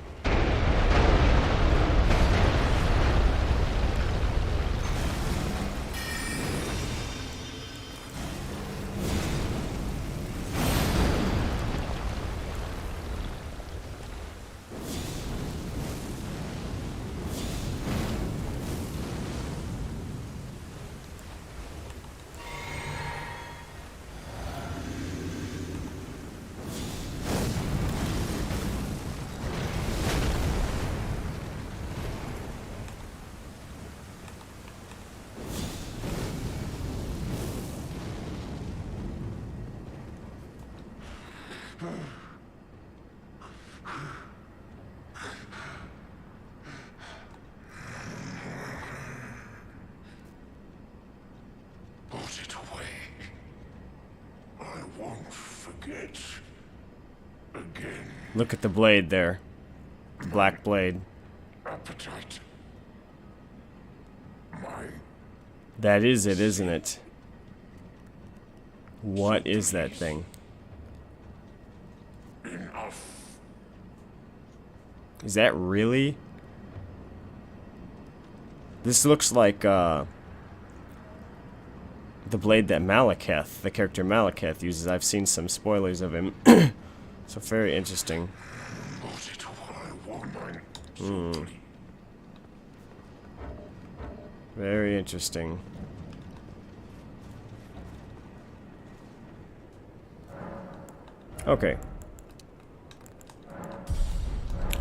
Put it away. I won't forget. Again. Look at the blade there. The black blade. Appetite. My That is it, isn't it? What is that thing? enough. Is that really? This looks like the blade that Malekith, the character Malekith, uses. I've seen some spoilers of him. So very interesting. Put it away. Very interesting. Okay.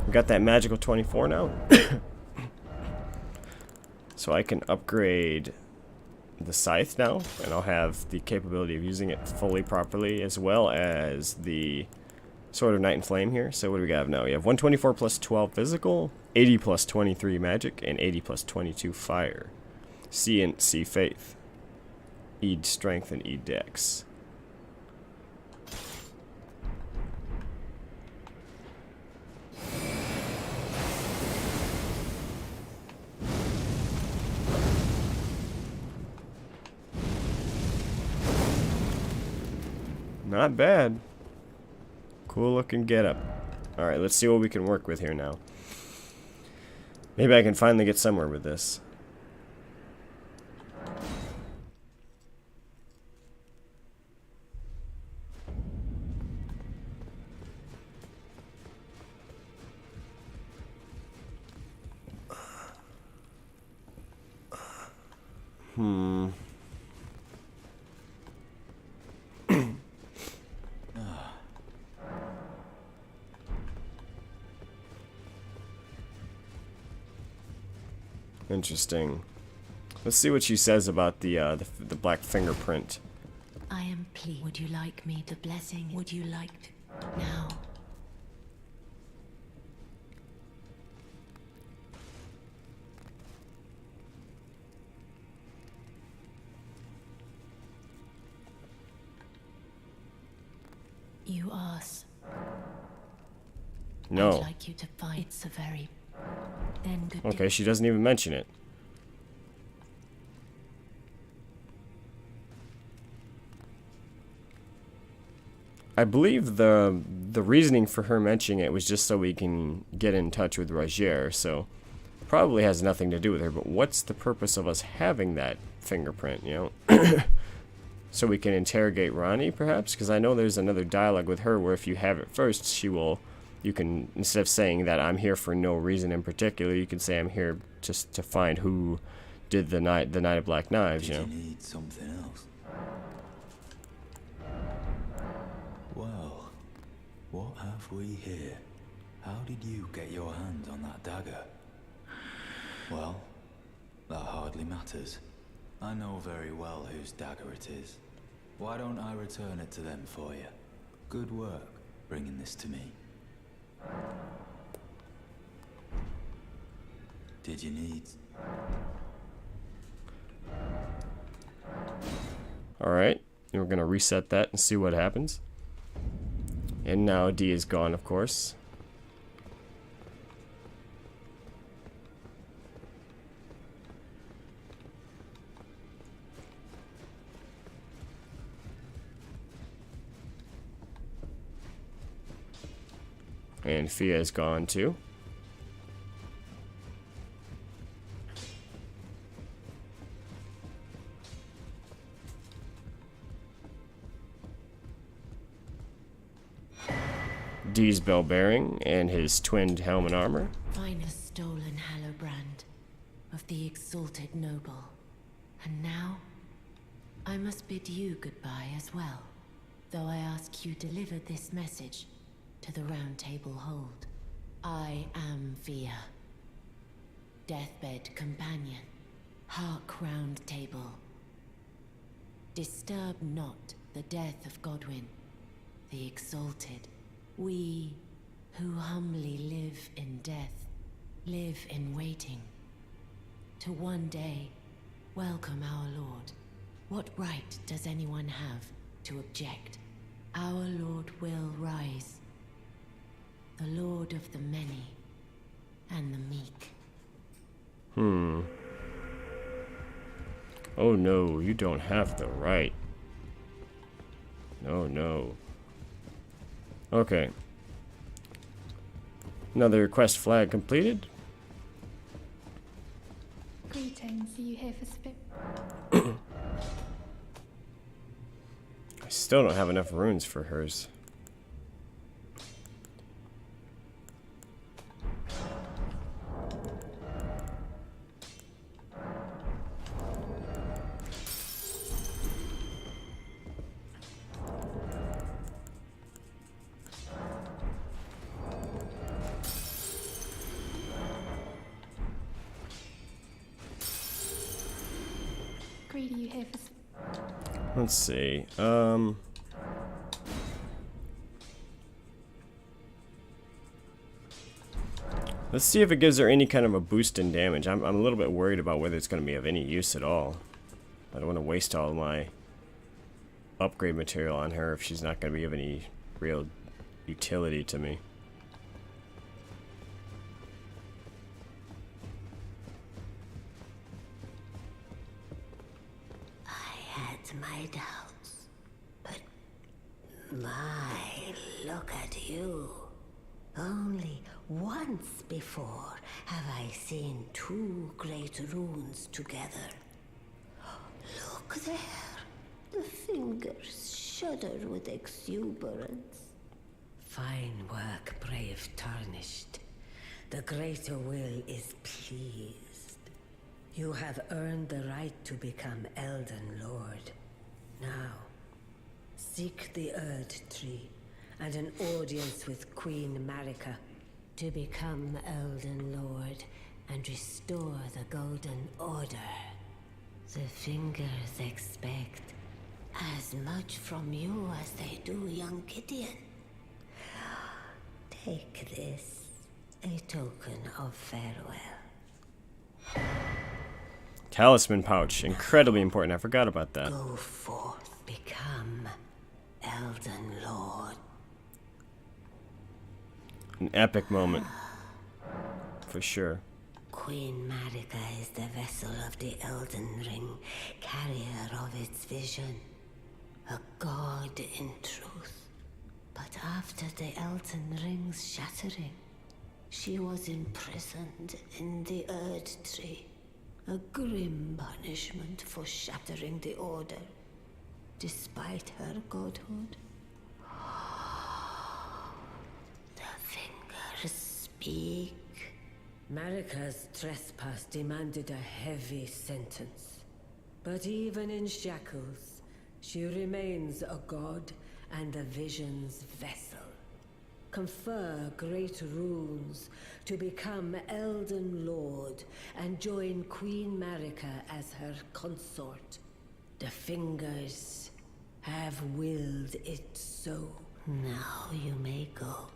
We got that magical 24 now. So I can upgrade the scythe now, and I'll have the capability of using it fully properly, as well as the Sword of Night and Flame here. So what do we got now? We have 124 plus 12 physical, 80 plus 23 magic, and 80 plus 22 fire. C and C faith. E strength and E dex. Not bad. Cool looking getup. Alright, let's see what we can work with here now. Maybe I can finally get somewhere with this. Interesting. Let's see what she says about the black fingerprint. I am pleased. Would you like me to blessing? Would you like to now? You ask. No. I'd like you to find. It's a very. Then good. Okay, she doesn't even mention it. I believe the reasoning for her mentioning it was just so we can get in touch with Rogier, so probably has nothing to do with her, but what's the purpose of us having that fingerprint, you know? So we can interrogate Ronnie, perhaps? Because I know there's another dialogue with her where if you have it first, she will... You can, instead of saying that I'm here for no reason in particular, you can say I'm here just to find who did the night of Black Knives, you know? Did you need something else? Well, what have we here? How did you get your hands on that dagger? Well, that hardly matters. I know very well whose dagger it is. Why don't I return it to them for you? Good work, bringing this to me. Did you need... Alright, we're gonna reset that and see what happens. And now D is gone, of course. And Fia is gone too. D's bell bearing and his twinned helm and armor. Find a stolen hallow brand of the exalted noble. And now, I must bid you goodbye as well, though I ask you deliver this message to the Round Table Hold. I am Fia, deathbed companion, hark Round Table. Disturb not the death of Godwyn, the exalted. We who humbly live in death, live in waiting, to one day welcome our Lord. What right does anyone have to object? Our Lord will rise, the Lord of the many and the meek. Oh no, you don't have the right. No, no. Okay. Another quest flag completed. Greetings, are you here for spit? I still don't have enough runes for hers. Greed, are you here for Let's see. Let's see if it gives her any kind of a boost in damage. I'm a little bit worried about whether it's going to be of any use at all. I don't want to waste all my upgrade material on her if she's not going to be of any real utility to me. I had my doubts, but my, look at you. Only once before have I seen two great runes together. Look there. The fingers shudder with exuberance. Fine work, brave Tarnished. The greater will is pleased. You have earned the right to become Elden Lord. Now, seek the Erd Tree and an audience with Queen Marika to become Elden Lord and restore the Golden Order. The fingers expect as much from you as they do young Gideon. Take this, a token of farewell. Talisman pouch, incredibly important. I forgot about that. Go forth, become Elden Lord. An epic moment, for sure. Queen Marika is the vessel of the Elden Ring, carrier of its vision. A god in truth. But after the Elden Ring's shattering, she was imprisoned in the Erd Tree. A grim punishment for shattering the Order, despite her godhood. The fingers speak. Marika's trespass demanded a heavy sentence. But even in shackles, she remains a god and the vision's vessel. Confer great runes to become Elden Lord and join Queen Marika as her consort. The fingers have willed it so. Now you may go.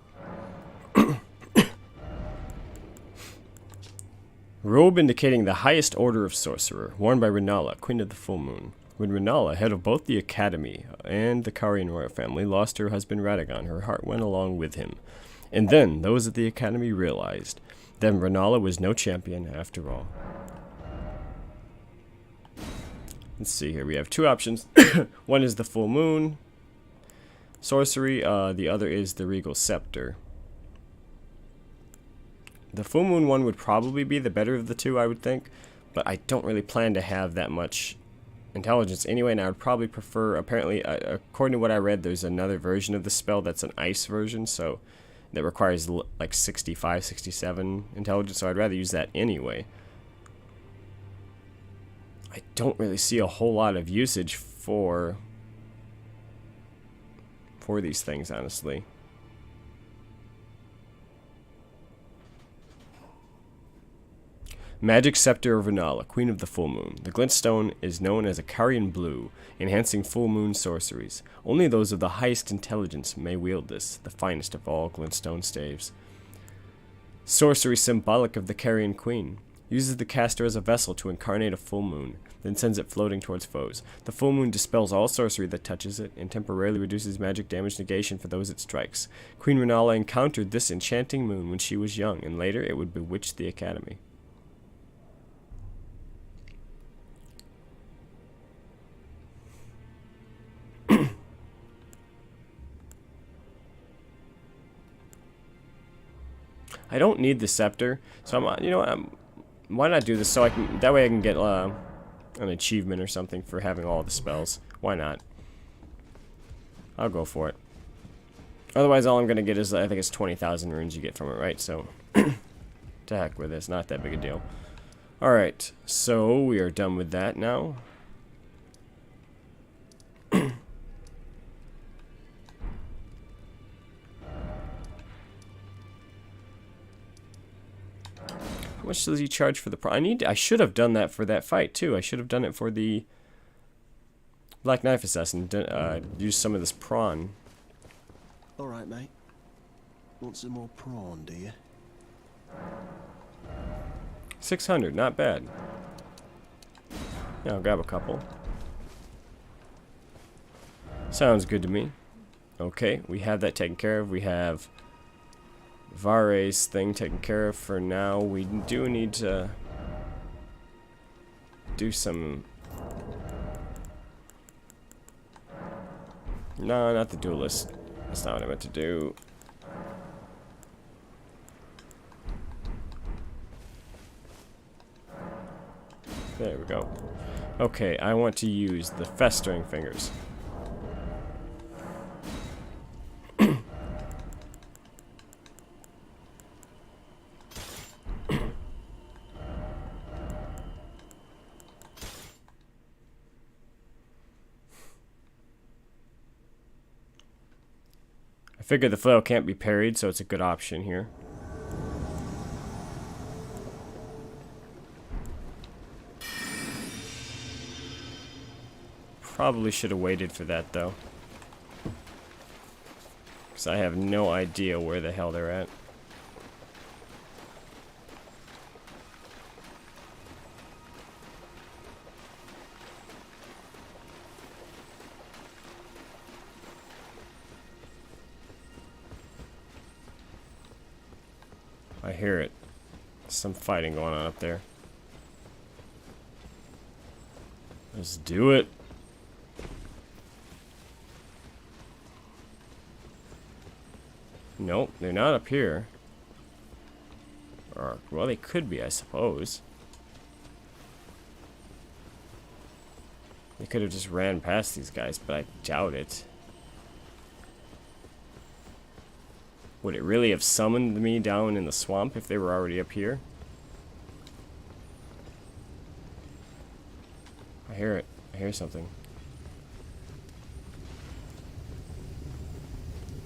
Robe indicating the highest order of sorcerer, worn by Renala, Queen of the Full Moon. When Renala, head of both the Academy and the Carian royal family, lost her husband Radahn, her heart went along with him. And then those at the Academy realized that Renala was no champion after all. Let's see here. We have two options. One is the Full Moon sorcery. The other is the Regal Scepter. The Full Moon one would probably be the better of the two, I would think. But I don't really plan to have that much intelligence anyway, and I would probably prefer, apparently, according to what I read, there's another version of the spell that's an ice version, so that requires like 65, 67 intelligence, so I'd rather use that anyway. I don't really see a whole lot of usage for these things, honestly. Magic Scepter of Renala, Queen of the Full Moon. The glintstone is known as a Carian Blue, enhancing full moon sorceries. Only those of the highest intelligence may wield this, the finest of all glintstone staves. Sorcery symbolic of the Carian Queen. Uses the caster as a vessel to incarnate a full moon, then sends it floating towards foes. The full moon dispels all sorcery that touches it, and temporarily reduces magic damage negation for those it strikes. Queen Renala encountered this enchanting moon when she was young, and later it would bewitch the academy. I don't need the scepter, so I'm, you know what, why not do this so I can, that way I can get an achievement or something for having all the spells. Why not? I'll go for it. Otherwise, all I'm gonna get is, I think it's 20,000 runes you get from it, right? So, to heck with it, it's not that big a deal. Alright, so we are done with that now. How much does he charge for the prawn? I should have done that for that fight too. I should have done it for the Black Knife Assassin. Use some of this prawn. All right, mate. Want some more prawn, do you? 600, not bad. Yeah, I'll grab a couple. Sounds good to me. Okay, we have that taken care of. We have Vare's thing taken care of for now. We do need to do some... No, not the duelist. That's not what I meant to do. There we go. Okay, I want to use the Festering Fingers. I figure the flail can't be parried, so it's a good option here. Probably should have waited for that, though. Because I have no idea where the hell they're at. I hear it. Some fighting going on up there. Let's do it. Nope, they're not up here. Or, well, they could be, I suppose. They could have just ran past these guys, but I doubt it. Would it really have summoned me down in the swamp if they were already up here? I hear it. I hear something.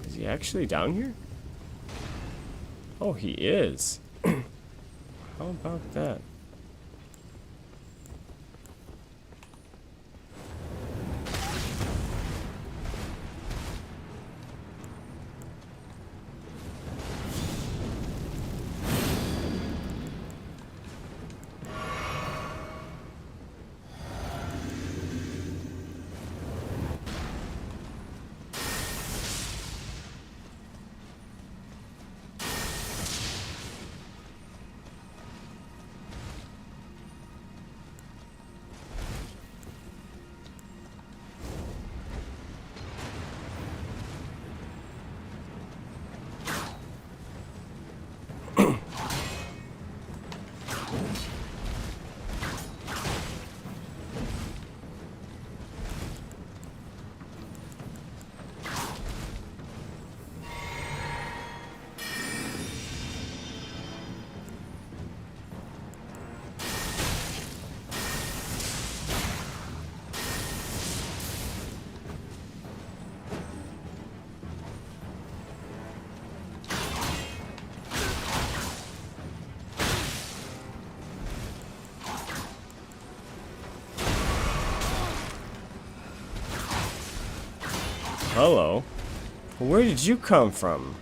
Is he actually down here? Oh, he is. How about that? hello. Where did you come from?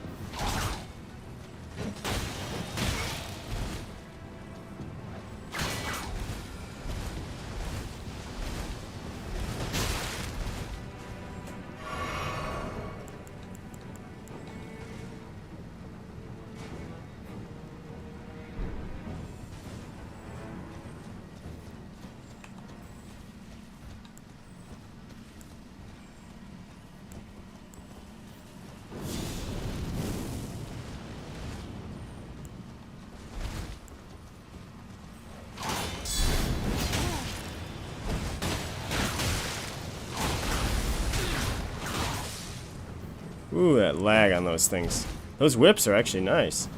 Ooh, that lag on those things. Those whips are actually nice.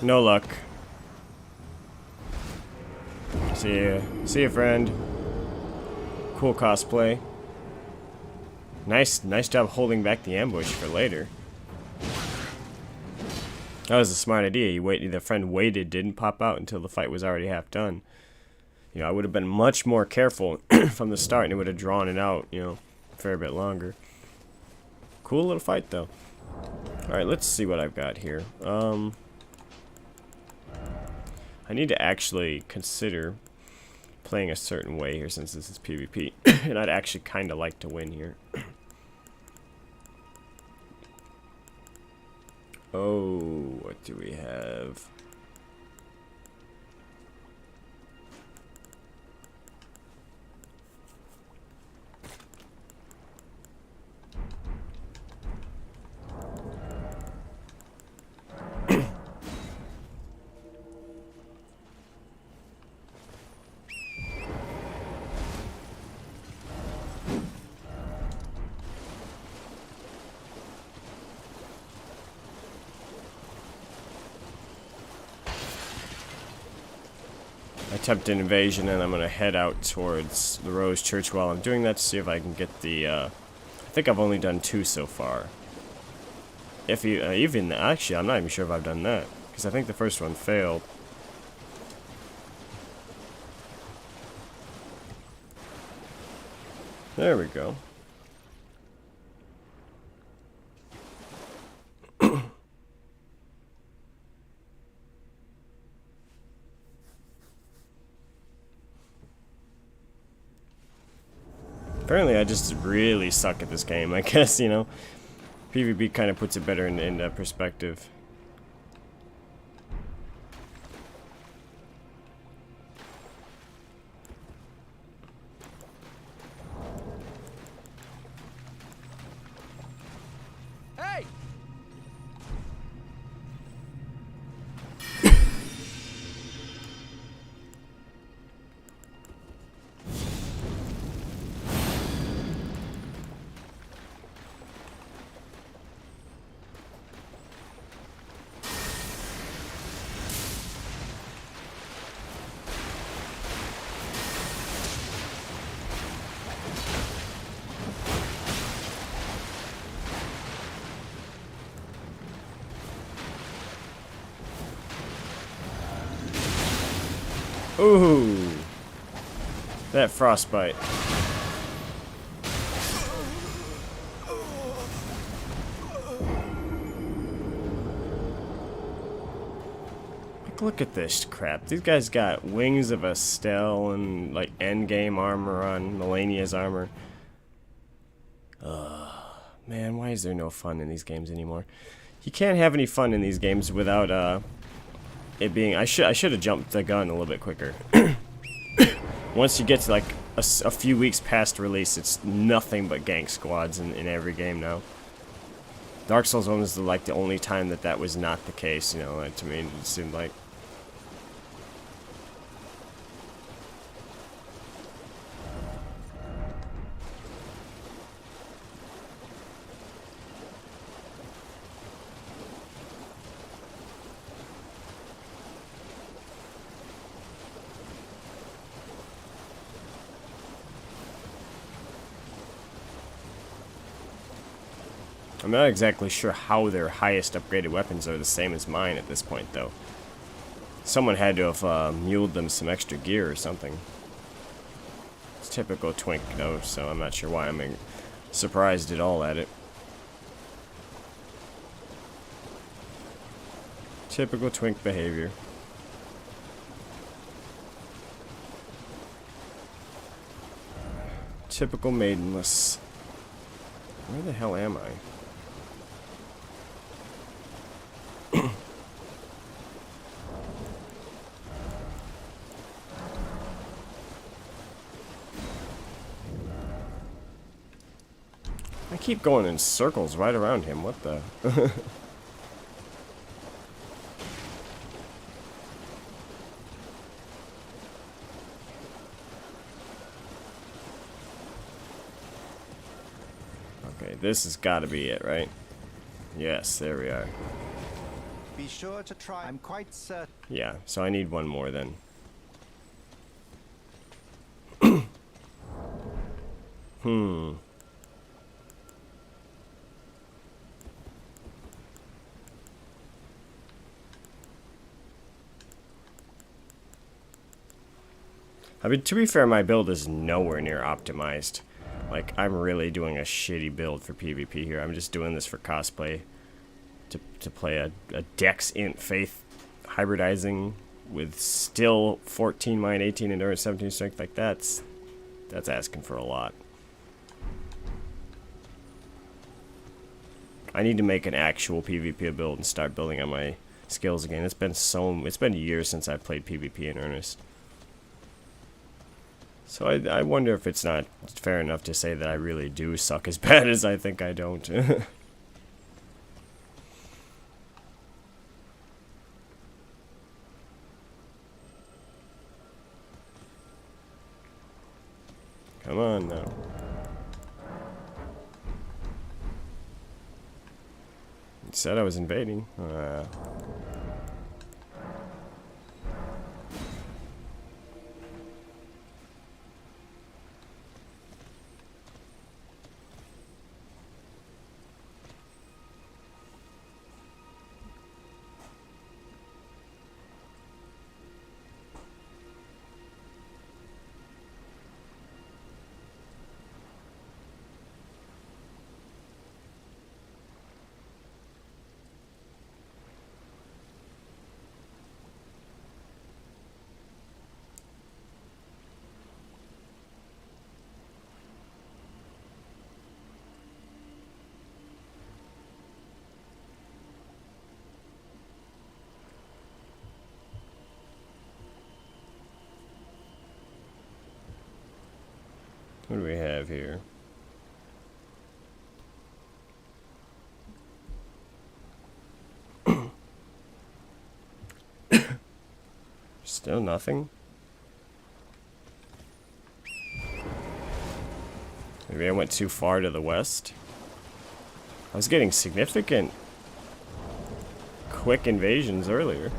No luck. See ya, friend. Cool cosplay. Nice job holding back the ambush for later. That was a smart idea. The friend waited, didn't pop out until the fight was already half done. You know, I would have been much more careful from the start, and it would have drawn it out, you know, a fair bit longer. Cool little fight, though. Alright, let's see what I've got here. I need to actually consider playing a certain way here since this is PvP. And I'd actually kind of like to win here. Oh, what do we have? Attempted invasion, and I'm gonna head out towards the Rose Church while I'm doing that to see if I can get the I think I've only done 2 so far. If you even actually, I'm not even sure if I've done that because I think the first one failed. There we go. Apparently I just really suck at this game, I guess, you know. PvP kind of puts it better in perspective. Hey! Ooh, that frostbite. Look at this crap. These guys got wings of Estelle and like endgame armor on Melania's armor. Man, why is there no fun in these games anymore? You can't have any fun in these games without it being. I should have jumped the gun a little bit quicker. Once you get to like a few weeks past release, it's nothing but gank squads in every game now. Dark Souls 1 was like the only time that was not the case. You know, like, to me it seemed like. I'm not exactly sure how their highest upgraded weapons are the same as mine at this point, though. Someone had to have muled them some extra gear or something. It's typical Twink, though, so I'm not sure why I'm surprised at all at it. Typical Twink behavior. Typical maidenless. Where the hell am I? I keep going in circles right around him. What the? Okay, this has got to be it, right? Yes, there we are. Be sure to try. I'm quite certain. Yeah, so I need one more then. I mean, to be fair, my build is nowhere near optimized. Like, I'm really doing a shitty build for PvP here. I'm just doing this for cosplay. To play a Dex Int Faith hybridizing with still 14 mind, 18 endurance, 17 strength. Like, that's asking for a lot. I need to make an actual PvP build and start building on my skills again. It's been years since I've played PvP in earnest. So I wonder if it's not fair enough to say that I really do suck as bad as I think I don't. Come on now. It said I was invading. What do we have here? Still nothing? Maybe I went too far to the west? I was getting significant quick invasions earlier.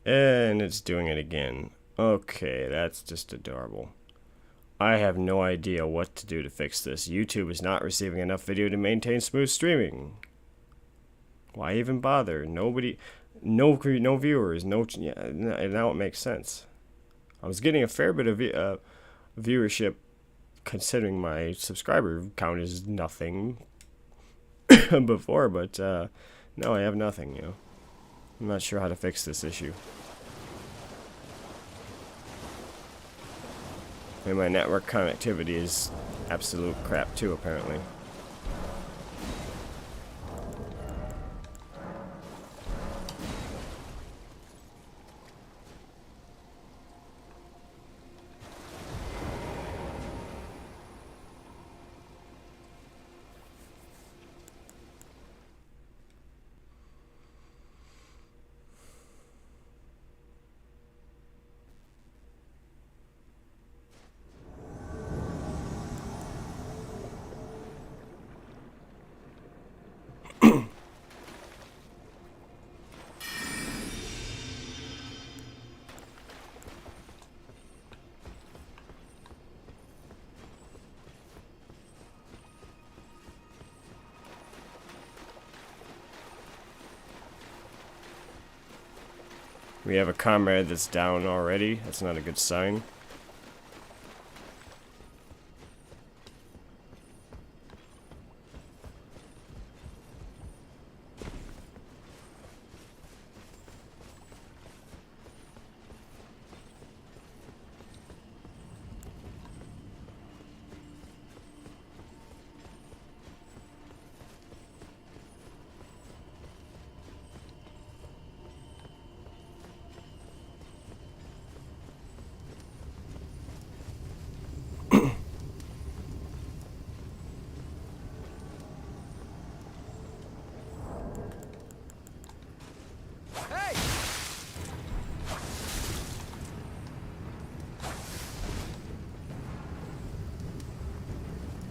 And it's doing it again. Okay, that's just adorable. I have no idea what to do to fix this. YouTube is not receiving enough video to maintain smooth streaming. Why even bother? Nobody, no viewers, yeah, now it makes sense. I was getting a fair bit of viewership considering my subscriber count is nothing before, but no, I have nothing, you know. I'm not sure how to fix this issue. And my network connectivity is absolute crap too, apparently. We have a comrade that's down already. That's not a good sign.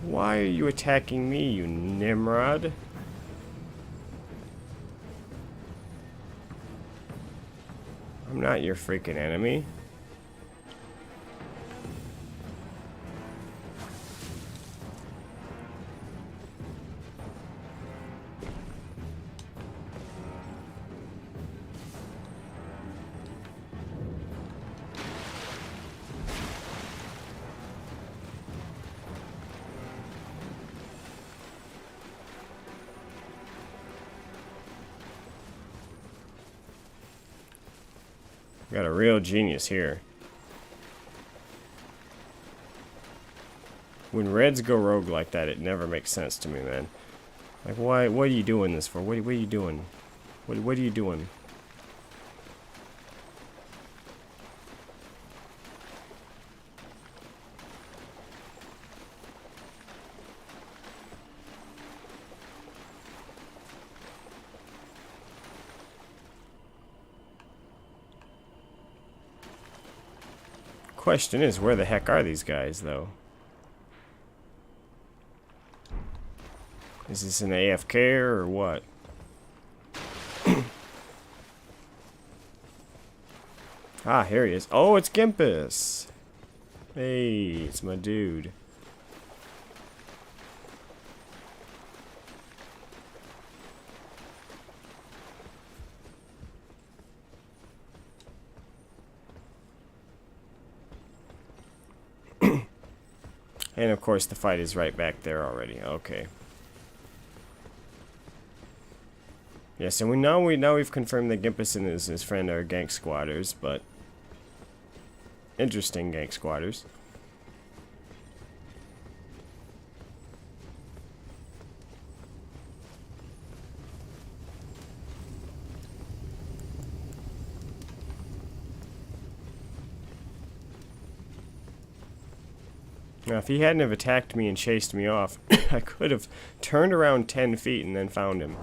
Why are you attacking me, you Nimrod? I'm not your freaking enemy. Got a real genius here. When reds go rogue like that, it never makes sense to me, man. Like, why? What are you doing this for? What are you doing? What are you doing? Question is, where the heck are these guys, though? Is this an AFK or what? Ah, here he is. Oh, it's Gimpus! Hey, it's my dude. And of course the fight is right back there already. Okay. Yes, and we've confirmed that Gimpus and his friend are gank squatters, but interesting gank squatters. Now, if he hadn't have attacked me and chased me off, I could have turned around 10 feet and then found him.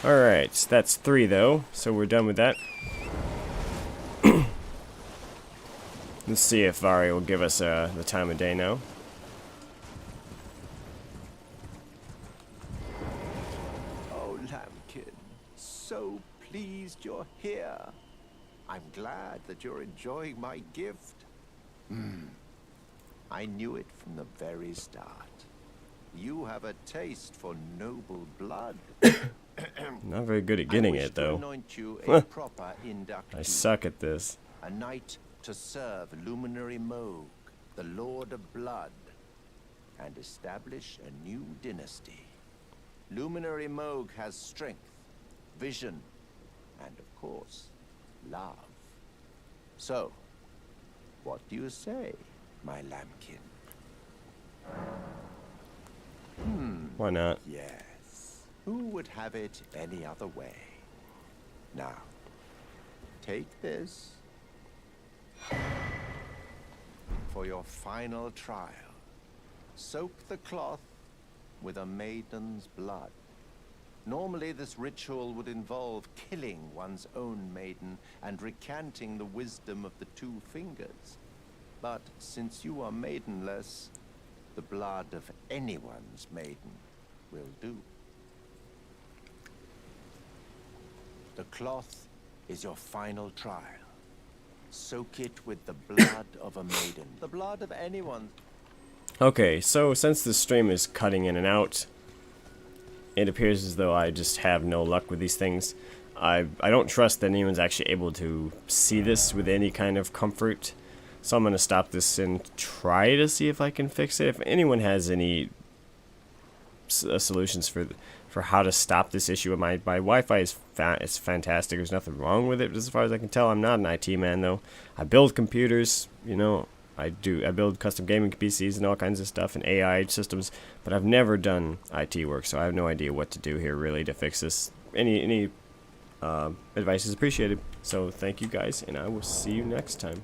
Alright, that's 3 though, so we're done with that. Let's see if Vari will give us the time of day now. Oh, Lambkin, so pleased you're here. I'm glad that you're enjoying my gift. I knew it from the very start. You have a taste for noble blood. Not very good at getting it though. Anoint you a proper inductee. I suck at this. A knight to serve Luminary Moog, the Lord of Blood, and establish a new dynasty. Luminary Moog has strength, vision, and of course, love. So, what do you say, my lambkin? Why not? Yes. Who would have it any other way? Now, take this for your final trial. Soak the cloth with a maiden's blood. Normally, this ritual would involve killing one's own maiden and recanting the wisdom of the 2 fingers. But since you are maidenless, the blood of anyone's maiden will do. The cloth is your final trial. Soak it with the blood of a maiden. The blood of anyone. Okay, so since the stream is cutting in and out, it appears as though I just have no luck with these things. I don't trust that anyone's actually able to see this with any kind of comfort. So I'm going to stop this and try to see if I can fix it. If anyone has any solutions for how to stop this issue, my Wi-Fi is it's fantastic. There's nothing wrong with it as far as I can tell. I'm not an IT man though. I build computers, you know. I build custom gaming PCs and all kinds of stuff and AI systems, but I've never done IT work, so I have no idea what to do here really to fix this. Any advice is appreciated. So thank you guys, and I will see you next time.